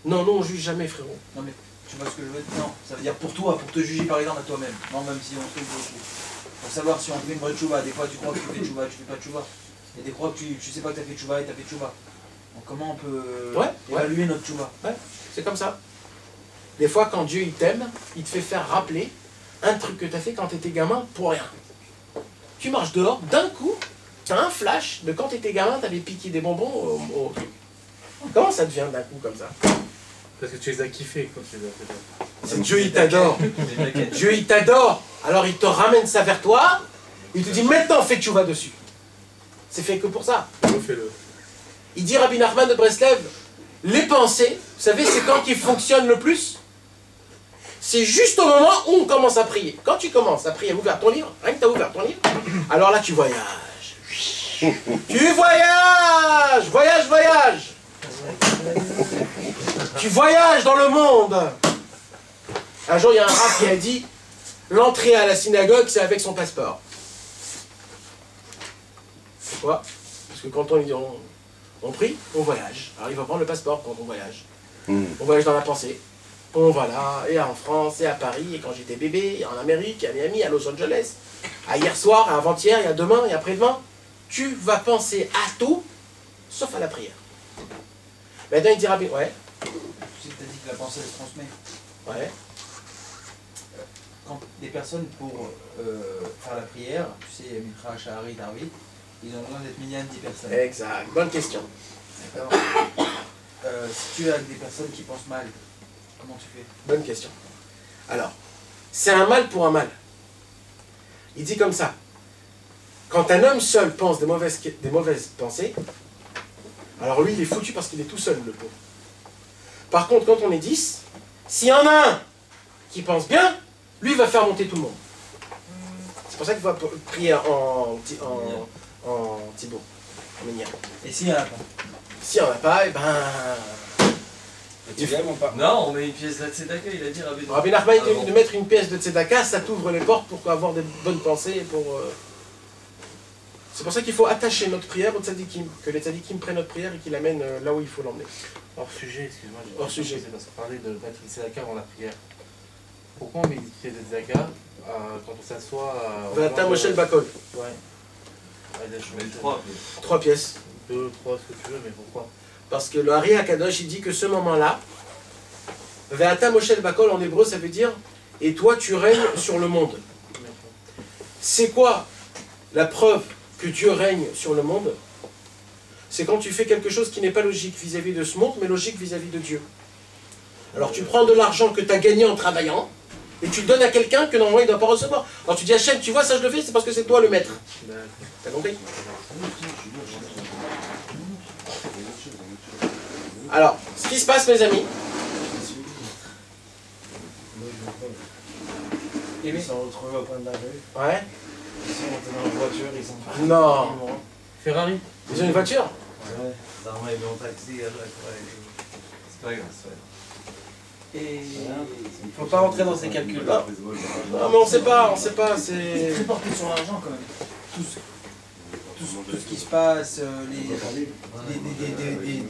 Non, non, on juge jamais, frérot. Non mais tu vois ce que je veux dire? Non, ça veut dire pour toi, pour te juger par exemple à toi-même. Non, même si on trouve beaucoup. Pour savoir si on fait une vraie tchouva, des fois tu crois que tu fais tchouva, tu fais pas tchouva. Et des fois que tu sais pas que tu as fait tchouva et tu as fait tchouva. Donc comment on peut évaluer notre tchouva? Ouais, c'est comme ça. Des fois, quand Dieu il t'aime, il te fait faire rappeler un truc que tu as fait quand tu étais gamin pour rien. Tu marches dehors, d'un coup, tu as un flash de quand tu étais gamin, tu avais piqué des bonbons au truc. Comment ça devient d'un coup comme ça? Parce que tu les as kiffés quand tu les as fait. C'est Dieu, il t'adore. Dieu, il t'adore. Alors, il te ramène ça vers toi. Il te dit, maintenant, fais tchouva dessus. C'est fait que pour ça. Refais-le. Il dit, Rabbi Nachman de Breslev, les pensées, vous savez, c'est quand ils fonctionnent le plus. C'est juste au moment où on commence à prier. Quand tu commences à prier, à ouvrir ton livre, rien que tu as ouvert ton livre, alors là, tu voyages. Tu voyages. Voyage. Tu voyages dans le monde. Un jour, il y a un rabbin qui a dit, l'entrée à la synagogue, c'est avec son passeport. Pourquoi? Parce que quand on prie, on voyage. Alors il va prendre le passeport quand on voyage. On voyage dans la pensée. On va là, et en France, et à Paris, et quand j'étais bébé, et en Amérique, et à Miami, à Los Angeles, à hier soir, à avant-hier, et à demain, et après-demain. Tu vas penser à tout, sauf à la prière. Maintenant, il dira, ouais. Tu sais que tu as dit que la pensée elle se transmet. Ouais. Quand des personnes, pour faire la prière, tu sais, Mitra, Shahari, Darwin, ils ont besoin d'être minyan 10 personnes. Exact. Bonne question. D'accord. Si tu as des personnes qui pensent mal, comment tu fais? Bonne question. Alors, c'est un mal pour un mal. Il dit comme ça. Quand un homme seul pense des mauvaises pensées, alors lui, il est foutu parce qu'il est tout seul, le pauvre. Par contre, quand on est 10, s'il y en a un qui pense bien, lui va faire monter tout le monde. C'est pour ça qu'il faut prier en Thibaut, en Ménière. Et s'il n'y en a pas? S'il n'y en a pas, et ben... Non, on met une pièce de la tzedaka, il a dit Rabbi. Rabbi Nachman dit de mettre une pièce de tzedaka, ça t'ouvre les portes pour avoir des bonnes pensées. C'est pour ça qu'il faut attacher notre prière aux tzadikim, que les tzadikim prennent notre prière et qu'ils l'amènent là où il faut l'emmener. Hors sujet, excuse-moi. Hors sujet. C'est parce qu'on parlait de mettre une tzedaka avant la prière. Pourquoi on met une pièce de tzedaka quand on s'assoit Vata Moshe Bakol. Ouais. Je mets 3. 3 pièces. 2, 3, ce que tu veux, mais pourquoi? Parce que le Hari Akadosh, il dit que ce moment-là, Ve'ata Moshe Bakol en hébreu, ça veut dire « et toi tu règnes sur le monde ». C'est quoi la preuve que Dieu règne sur le monde? C'est quand tu fais quelque chose qui n'est pas logique vis-à-vis de ce monde, mais logique vis-à-vis de Dieu. Alors tu prends de l'argent que tu as gagné en travaillant, et tu le donnes à quelqu'un que normalement il ne doit pas recevoir. Alors tu dis Hachem, tu vois ça je le fais, c'est parce que c'est toi le maître. T'as compris? Alors, ce qui se passe mes amis, Ils sont retrouvés au coin de la rue. ouais. Ils sont montés dans la voiture, ils sont partis. Non. Ferrari? Ils ont une voiture? Ouais. Normalement, ils vont en taxi. C'est pas grave, c'est pas grave. Et il ne faut pas rentrer dans ces calculs-là. Non mais on sait pas, c'est... C'est porté sur l'argent quand même. Tout ce qui se passe,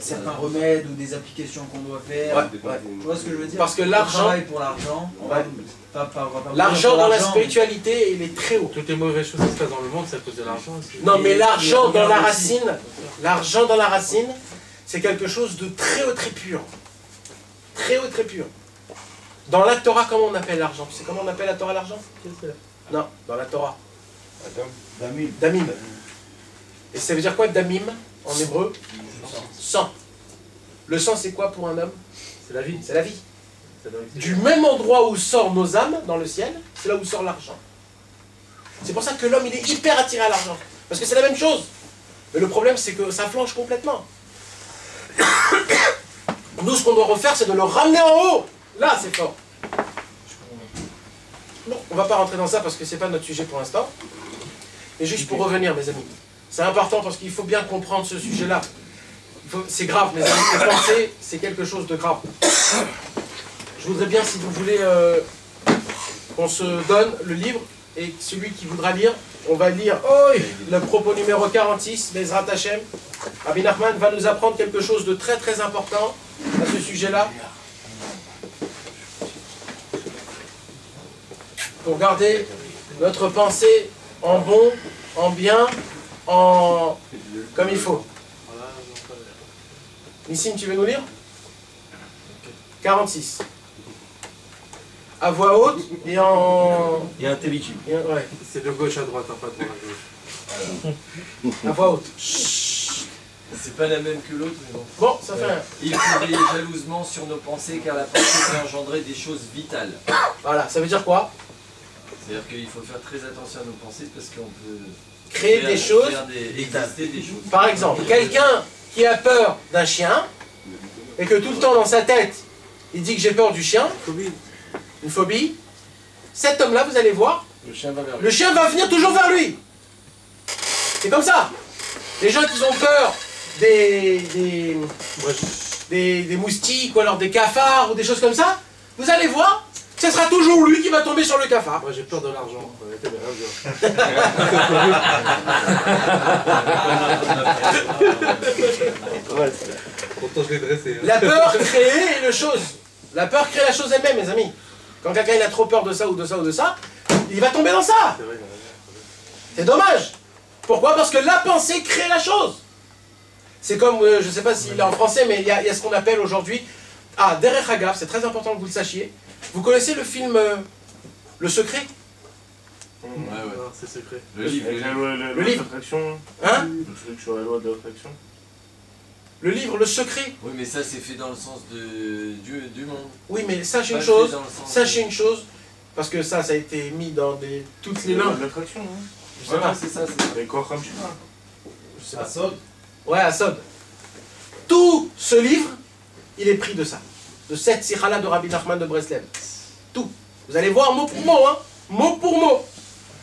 certains remèdes ou des applications qu'on doit faire. Ouais. Tu vois ce que je veux dire? Parce que l'argent... On travaille pour l'argent. L'argent dans la spiritualité, il est très haut. Toutes les mauvaises choses qui se passent dans le monde, c'est à cause de l'argent aussi. Non mais l'argent dans la racine, c'est quelque chose de très haut, très pur. Très haut, très pur. Dans la Torah, comment on appelle l'argent? Tu sais comment on appelle la Torah l'argent? Non, dans la Torah. Damim. Damim. Et ça veut dire quoi damim en hébreu? Sang. Le sang c'est quoi pour un homme? C'est la vie. C'est la vie. Du même endroit où sortent nos âmes dans le ciel, c'est là où sort l'argent. C'est pour ça que l'homme il est hyper attiré à l'argent. Parce que c'est la même chose. Mais le problème c'est que ça flanche complètement. Nous ce qu'on doit refaire c'est de le ramener en haut. Là c'est fort. Bon, on va pas rentrer dans ça parce que c'est pas notre sujet pour l'instant. Mais juste pour revenir mes amis. C'est important parce qu'il faut bien comprendre ce sujet-là. C'est grave mes amis. Les pensées c'est quelque chose de grave. Je voudrais bien, si vous voulez, qu'on se donne le livre, et celui qui voudra lire, on va lire le propos numéro 46, Bezrat Hashem. Rabbi Nachman va nous apprendre quelque chose de très très important à ce sujet-là. Pour garder notre pensée en bon, en bien, comme il faut. Nissim, tu veux nous lire 46. À voix haute et en... Et intelligible. Ouais. C'est de gauche à droite, hein, pas de droite à gauche. À voix haute. C'est pas la même que l'autre, mais bon. Bon, ça fait un... Il faut veiller jalousement sur nos pensées, car la pensée peut engendrer des choses vitales. Voilà, ça veut dire quoi? C'est-à-dire qu'il faut faire très attention à nos pensées, parce qu'on peut... Créer des choses... Exister des choses. Par exemple, quelqu'un qui a peur d'un chien, et que tout le temps dans sa tête, il dit que j'ai peur du chien, une phobie, cet homme-là, vous allez voir, le chien va venir toujours vers lui. C'est comme ça. Les gens qui ont peur des moustiques, ou alors des cafards, ou des choses comme ça, vous allez voir, ce sera toujours lui qui va tomber sur le cafard. Moi j'ai peur de l'argent. Pourtant je l'ai dressé. La peur crée une chose. La peur crée la chose elle-même, mes amis. Quand quelqu'un il a trop peur de ça ou de ça ou de ça, il va tomber dans ça. C'est dommage. Pourquoi? Parce que la pensée crée la chose. C'est comme, je ne sais pas s'il est en français, mais il y a ce qu'on appelle aujourd'hui... Ah, Derech Hagav, c'est très important que vous le sachiez. Vous connaissez le film Le Secret? Ouais. C'est secret. Le livre. Le livre. Hein? Le truc sur la loi de l'attraction. Le livre Le Secret. Oui, mais ça c'est fait dans le sens du monde. Oui, mais sachez une Pas chose. fait dans le sens Sachez une chose. Parce que ça a été mis dans toutes les langues. L'attraction, Je sais pas. C'est ça, c'est ça. Mais quoi comme tu vois? Je sais pas. Assod. Ouais, Assod. Tout ce livre, il est pris de ça. De cette sikha-là de Rabbi Nachman de Breslev. Tout. Vous allez voir mot pour mot, hein. Mot pour mot.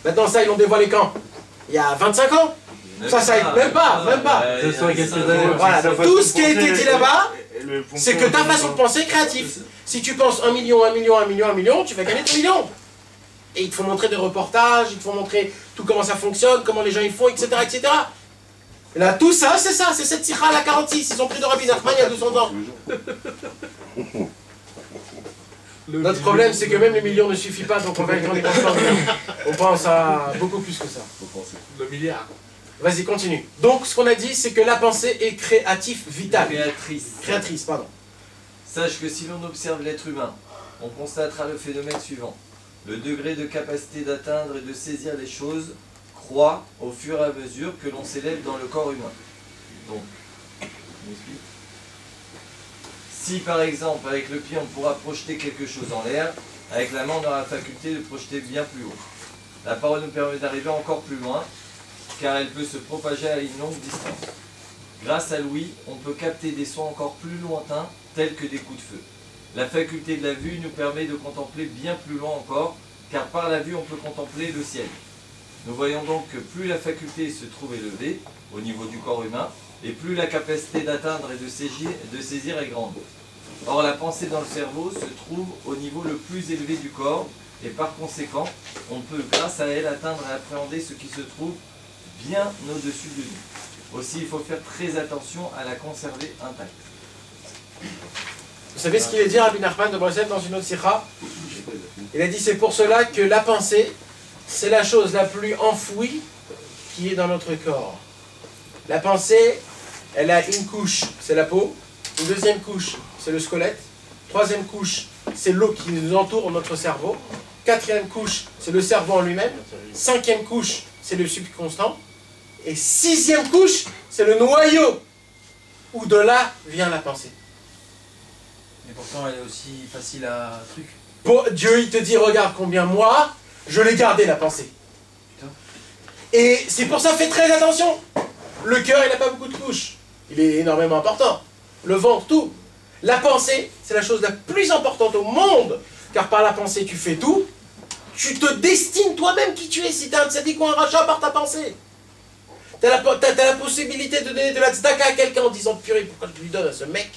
Maintenant, ça, ils l'ont dévoilé quand? Il y a 25 ans. Ça, même pas. Voilà, donc, tout ce qui a été dit là-bas, c'est que ta façon de penser est créative. Si tu penses 1 million, 1 million, 1 million, 1 million, tu vas gagner ton million. Et il te faut montrer des reportages, il te faut montrer tout comment ça fonctionne, comment les gens ils font, etc. etc. Et là, tout ça, c'est cette sikha à la 46. Ils ont pris de Rabbi Nachman il y a 200 ans. Notre problème, c'est que même les millions ne suffit pas, donc on va être dans les transports. On pense à beaucoup plus que ça. Le milliard. Vas-y, continue. Donc, ce qu'on a dit, c'est que la pensée est créative, vitale. Créatrice, pardon. Sache que si l'on observe l'être humain, on constatera le phénomène suivant. Le degré de capacité d'atteindre et de saisir les choses croît au fur et à mesure que l'on s'élève dans le corps humain. Donc, on explique. Si par exemple, avec le pied, on pourra projeter quelque chose en l'air, avec la main, on aura la faculté de projeter bien plus haut. La parole nous permet d'arriver encore plus loin, car elle peut se propager à une longue distance. Grâce à l'ouïe, on peut capter des sons encore plus lointains, tels que des coups de feu. La faculté de la vue nous permet de contempler bien plus loin encore, car par la vue, on peut contempler le ciel. Nous voyons donc que plus la faculté se trouve élevée, au niveau du corps humain, et plus la capacité d'atteindre et de saisir est grande. Or, la pensée dans le cerveau se trouve au niveau le plus élevé du corps, et par conséquent, on peut, grâce à elle, atteindre et appréhender ce qui se trouve bien au-dessus de nous. Aussi, il faut faire très attention à la conserver intacte. Vous savez ce qu'il a dit Rabbi Nachman de Breslev dans une autre sikha? Il a dit c'est pour cela que la pensée, c'est la chose la plus enfouie qui est dans notre corps. La pensée, elle a une couche, c'est la peau. Une deuxième couche, c'est le squelette. Troisième couche, c'est l'eau qui nous entoure notre cerveau. Quatrième couche, c'est le cerveau en lui-même. Cinquième couche, c'est le subconscient. Et sixième couche, c'est le noyau, où de là vient la pensée. Et pourtant, elle est aussi facile à truc. Dieu, il te dit, regarde combien moi, je l'ai gardé la pensée. Putain. Et c'est pour ça, fais très attention. Le cœur, il n'a pas beaucoup de couches. Il est énormément important. Le ventre, tout. La pensée, c'est la chose la plus importante au monde. Car par la pensée, tu fais tout. Tu te destines toi-même qui tu es. Si tu es un tzaddik ou un rachat par ta pensée. Tu as la possibilité de donner de la tzedaka à quelqu'un en disant, purée, pourquoi je lui donne à ce mec?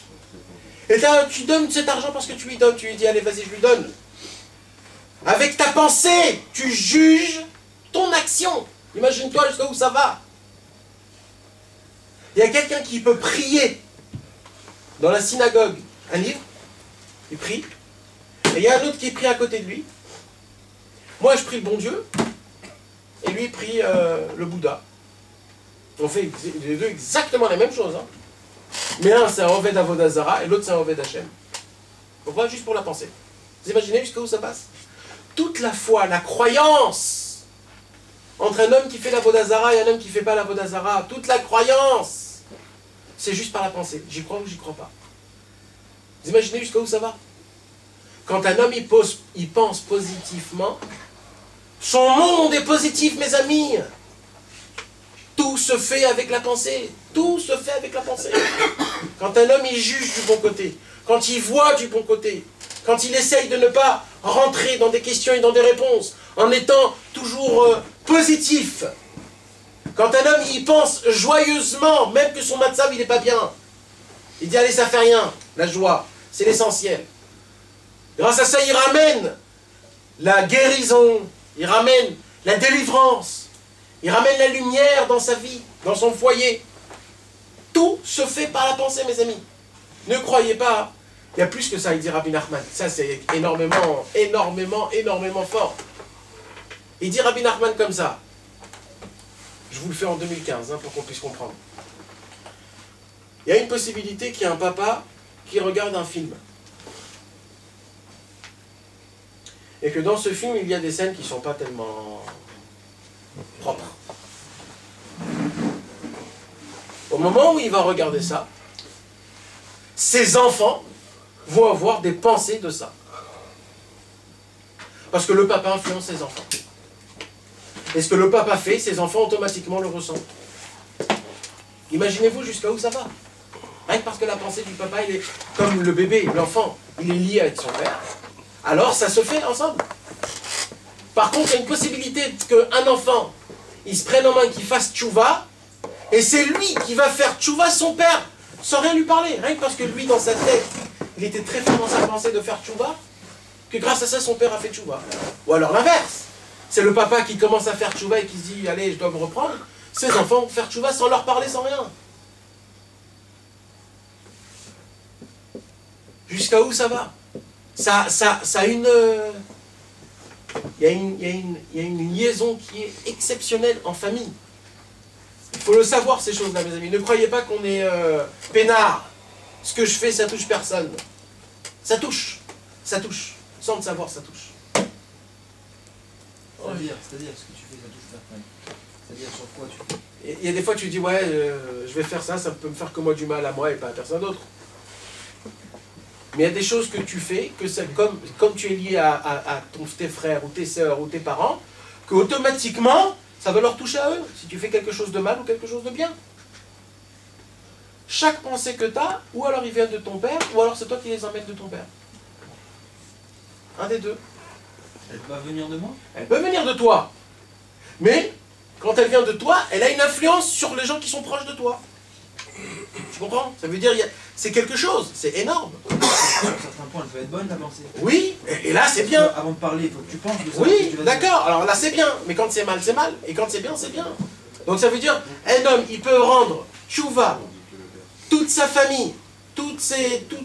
Et tu donnes cet argent parce que tu lui donnes. Tu lui dis, allez, vas-y, je lui donne. Avec ta pensée, tu juges ton action. Imagine-toi jusqu'à où ça va. Il y a quelqu'un qui peut prier dans la synagogue un livre, il prie, et il y a un autre qui prie à côté de lui. Moi, je prie le bon Dieu, et lui, il prie le Bouddha. On fait les deux exactement la même chose. Hein. Mais un, c'est un Oved Avodah Zara, et l'autre, c'est un Oved Hashem. Pourquoi? Juste pour la pensée. Vous imaginez jusqu'à où ça passe? Toute la foi, la croyance entre un homme qui fait l'Avodah Zara et un homme qui ne fait pas l'Avodah Zara, toute la croyance, c'est juste par la pensée. J'y crois ou j'y crois pas. Vous imaginez jusqu'à où ça va? Quand un homme il pense positivement, son monde est positif, mes amis. Tout se fait avec la pensée. Tout se fait avec la pensée. Quand un homme il juge du bon côté, quand il voit du bon côté, quand il essaye de ne pas rentrer dans des questions et dans des réponses, en étant toujours positif. Quand un homme il pense joyeusement, même que son matzav il n'est pas bien, il dit allez ça fait rien, la joie, c'est l'essentiel. Grâce à ça il ramène la guérison, il ramène la délivrance, il ramène la lumière dans sa vie, dans son foyer. Tout se fait par la pensée mes amis. Ne croyez pas, il y a plus que ça, il dit Rabbi Nachman. Ça c'est énormément, énormément, énormément fort. Il dit Rabbi Nachman comme ça. Je vous le fais en 2015 hein, pour qu'on puisse comprendre. Il y a une possibilité qu'il y ait un papa qui regarde un film. Et que dans ce film, il y a des scènes qui ne sont pas tellement propres. Au moment où il va regarder ça, ses enfants vont avoir des pensées de ça. Parce que le papa influence ses enfants. Et ce que le papa fait, ses enfants automatiquement le ressentent. Imaginez-vous jusqu'à où ça va. Rien que parce que la pensée du papa, il est comme le bébé, l'enfant, il est lié avec son père. Alors ça se fait ensemble. Par contre, il y a une possibilité qu'un enfant, il se prenne en main, qu'il fasse tchouva, et c'est lui qui va faire tchouva son père, sans rien lui parler. Rien que parce que lui, dans sa tête, il était très fort dans sa pensée de faire tchouva, que grâce à ça, son père a fait tchouva. Ou alors l'inverse. C'est le papa qui commence à faire tchouva et qui se dit, allez, je dois me reprendre. Ses enfants vont faire tchouva sans leur parler, sans rien. Jusqu'à où ça va? Ça a une... Il y a une liaison qui est exceptionnelle en famille. Il faut le savoir, ces choses-là, mes amis. Ne croyez pas qu'on est peinard. Ce que je fais, ça touche personne. Ça touche. Ça touche. Sans le savoir, ça touche. C'est-à-dire, ce que tu fais, ça touche personne. C'est-à-dire sur quoi tu fais? Il y a des fois, tu dis, ouais, je vais faire ça, ça peut me faire que moi du mal à moi et pas à personne d'autre. Mais il y a des choses que tu fais, que comme tu es lié à tes frères, ou tes sœurs, ou tes parents, que automatiquement, ça va leur toucher à eux, si tu fais quelque chose de mal ou quelque chose de bien. Chaque pensée que tu as, ou alors ils viennent de ton père, ou alors c'est toi qui les emmènes de ton père. Un des deux. Elle peut venir de moi? Elle peut venir de toi. Mais, quand elle vient de toi, elle a une influence sur les gens qui sont proches de toi. Tu comprends? Ça veut dire, c'est quelque chose, c'est énorme. Sur certains points, elle peut être bonne, la pensée. Oui, et là c'est bien. Avant de parler, il faut que tu penses de ça. Oui, d'accord, alors là c'est bien. Mais quand c'est mal, c'est mal. Et quand c'est bien, c'est bien. Donc ça veut dire, un homme, il peut rendre tchouva, toute sa famille, tout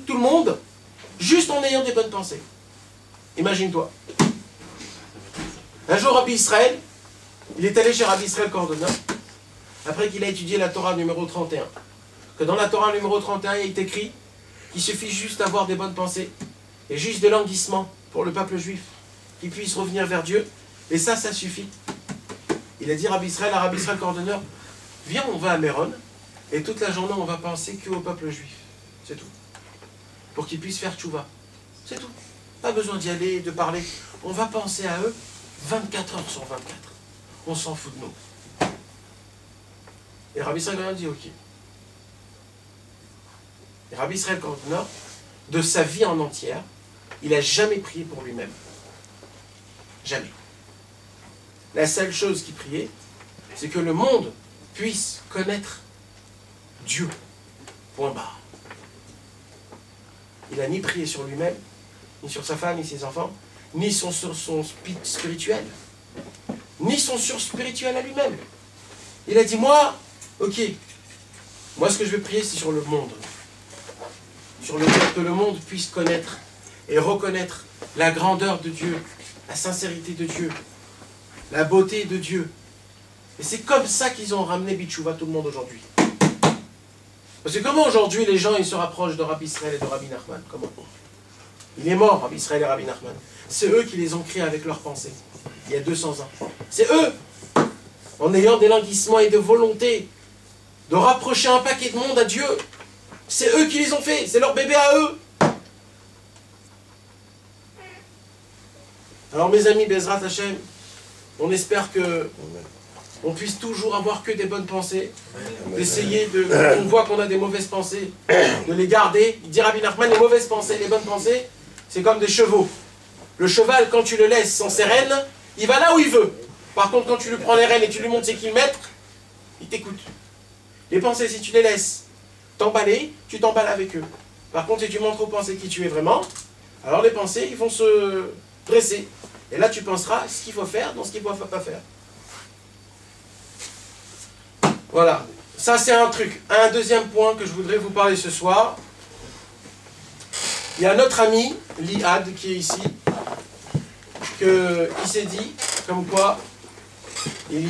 le monde, juste en ayant des bonnes pensées. Imagine-toi. Un jour, Rabbi Israël, il est allé chez Rabbi Israël Cordonneau, après qu'il a étudié la Torah numéro 31. Que dans la Torah numéro 31, il est écrit qu'il suffit juste d'avoir des bonnes pensées et juste de languissement pour le peuple juif, qu'il puisse revenir vers Dieu, et ça suffit. Il a dit à Rabbi Israël Cordonneau, viens, on va à Méron, et toute la journée, on va penser qu'au peuple juif. C'est tout. Pour qu'ils puissent faire tchouva. C'est tout. Pas besoin d'y aller, de parler. On va penser à eux 24 heures sur 24. On s'en fout de nous. Et Rabbi Israël dit ok. Et Rabbi Israël Cordonneau, de sa vie en entière, il n'a jamais prié pour lui-même. Jamais. La seule chose qu'il priait, c'est que le monde puisse connaître Dieu. Point barre. Il n'a ni prié sur lui-même, ni sur sa femme, ni ses enfants, ni sur son spirituel, ni son surspirituel à lui-même. Il a dit, moi, ok, moi ce que je vais prier, c'est sur le monde. Sur le fait que le monde puisse connaître et reconnaître la grandeur de Dieu, la sincérité de Dieu, la beauté de Dieu. Et c'est comme ça qu'ils ont ramené Bitchouva tout le monde aujourd'hui. Parce que comment aujourd'hui les gens ils se rapprochent de Rabbi Israël et de Rabbi Nachman? Comment? Il est mort, Rabbi Israël et Rabbi Nachman. C'est eux qui les ont créés avec leurs pensées, il y a 200 ans. C'est eux, en ayant des languissements et de volonté, de rapprocher un paquet de monde à Dieu. C'est eux qui les ont fait, c'est leur bébé à eux. Alors mes amis, Bezrat Hashem, on espère que on puisse toujours avoir que des bonnes pensées, d'essayer de, quand on voit qu'on a des mauvaises pensées, de les garder. Il dit Rabbi Nachman, les mauvaises pensées, les bonnes pensées, c'est comme des chevaux. Le cheval, quand tu le laisses sans ses rênes, il va là où il veut. Par contre, quand tu lui prends les rênes et tu lui montres ses kilomètres, il t'écoute. Les pensées, si tu les laisses t'emballer, tu t'emballes avec eux. Par contre, si tu montres aux pensées qui tu es vraiment, alors les pensées, ils vont se dresser. Et là, tu penseras ce qu'il faut faire dans ce qu'il ne faut pas faire. Voilà. Ça, c'est un truc. Un deuxième point que je voudrais vous parler ce soir. Il y a notre ami, Liad, qui est ici, qui s'est dit, comme quoi, il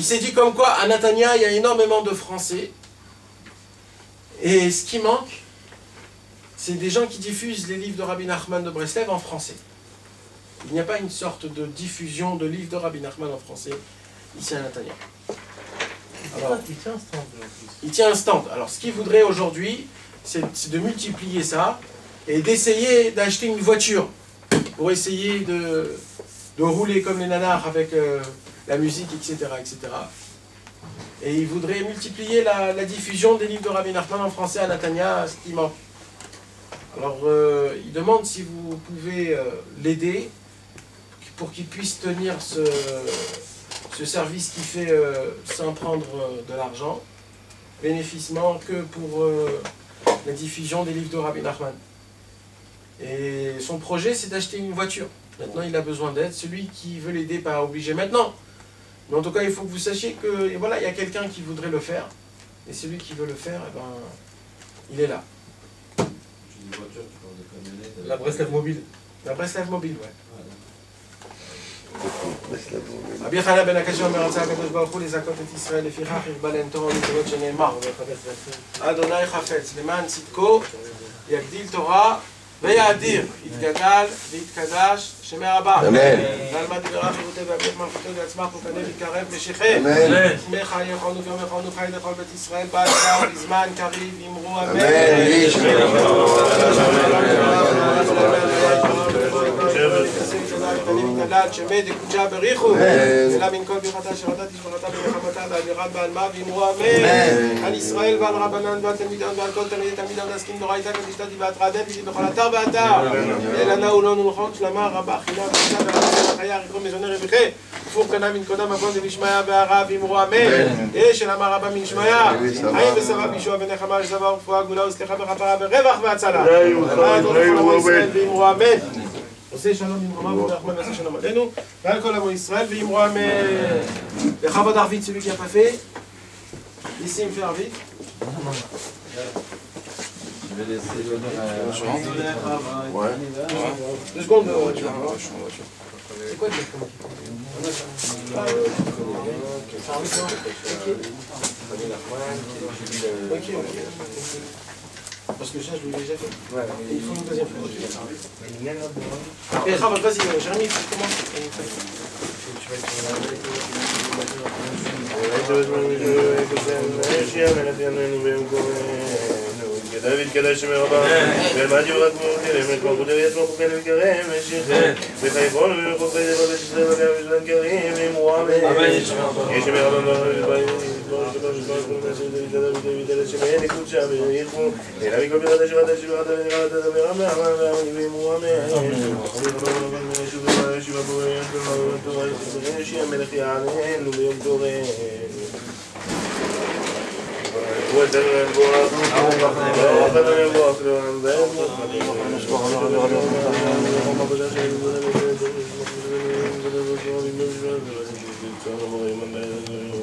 s'est dit comme quoi, à Natania, il y a énormément de Français. Et ce qui manque, c'est des gens qui diffusent les livres de Rabbi Nachman de Breslev en français. Il n'y a pas une sorte de diffusion de livres de Rabbi Nachman en français ici à Natania. Alors, il tient un stand. Alors, ce qu'il voudrait aujourd'hui, c'est de multiplier ça et d'essayer d'acheter une voiture pour essayer de rouler comme les nanars avec la musique, etc., etc. Et il voudrait multiplier la diffusion des livres de Rabbi Nachman en français à Natania, ce qui manque. Alors, il demande si vous pouvez l'aider pour qu'il puisse tenir ce service qu'il fait sans prendre de l'argent, bénéficiement que pour la diffusion des livres de Rabbi Nachman. Et son projet, c'est d'acheter une voiture. Maintenant, il a besoin d'aide. Celui qui veut l'aider, pas obligé maintenant. Mais en tout cas, il faut que vous sachiez que voilà, il y a quelqu'un qui voudrait le faire. Et celui qui veut le faire, eh ben, il est là. La Breslev mobile. La Breslev mobile, ouais. Laisse-la tomber. רבי חנינא בן הקשה אומר רצה הקדוש ברוך הוא לזכות את ישראל לפיכך ירבה להם תורה ומצוות שנאמר אדוני חפץ למען צדקו יגדיל תורה ויאדיר יתגדל ויתקדש שמי רבה ועל מה דיברה חירותי ואביך מלכותו ויצמח ופנה ויקרב משיחי שמך יכולנו ויום יכולנו חי לכל בית ישראל בעשה ובזמן קריב אמרו שמי דקודשה בריחו אלא מן כל ברכתה שרתה תשמרתה ונחמתה ואדירה בעלמה ואמרו אמן על ישראל ועל רבנן ועל תלמידון ועל כל תלמידי תלמידם להסכים דורייתא קדישתתי והתרעדת איתי בכל אתר ואתר אלא נאו לא נולכות שלמה רבה חינם וחינם וחינם וחיה ריחו מזוני רביכי כפור קנה מן קודם אבון דבשמיה והרב ואמרו אמן אש אל אמר רבה מן שמיה חיים ושרה בישוע ונחמה ושבע ורפואה גאולה וסליחה וכפרה ורווח והצלה ואמרו אמן עושה שלום במרומיו וברחמיו ועשה שלום עלינו ועל כל עמו ישראל ואמרו אמן. לכבוד ערבית, celui qui a pas fait ici me faire vite. Je vais laisser l'honneur à... Ouais. 2 secondes, tu vas voir. C'est quoi exactement? Ok. Parce que ça, je l'ai déjà fait. Ouais. Et il faut une deuxième fois. Et Rabat, vas-y, Jérémy, tu commences. דוד קדש מרבה, ולמד יורד מורתי, למקום חודר יצמח וכן וקרם, ושיחם, וחייבון ומחוק בית יבוא ישראל וגם ושלם קרים, ואמרו אמן. יש מרבה מרבה, שמעין קודשה ויחו, אלא מכל בירת השבעת השבעת ונראת הדבר ואמרו אמן. ישיבה בורא, תורה, שהמלך יעננו ביום תורה.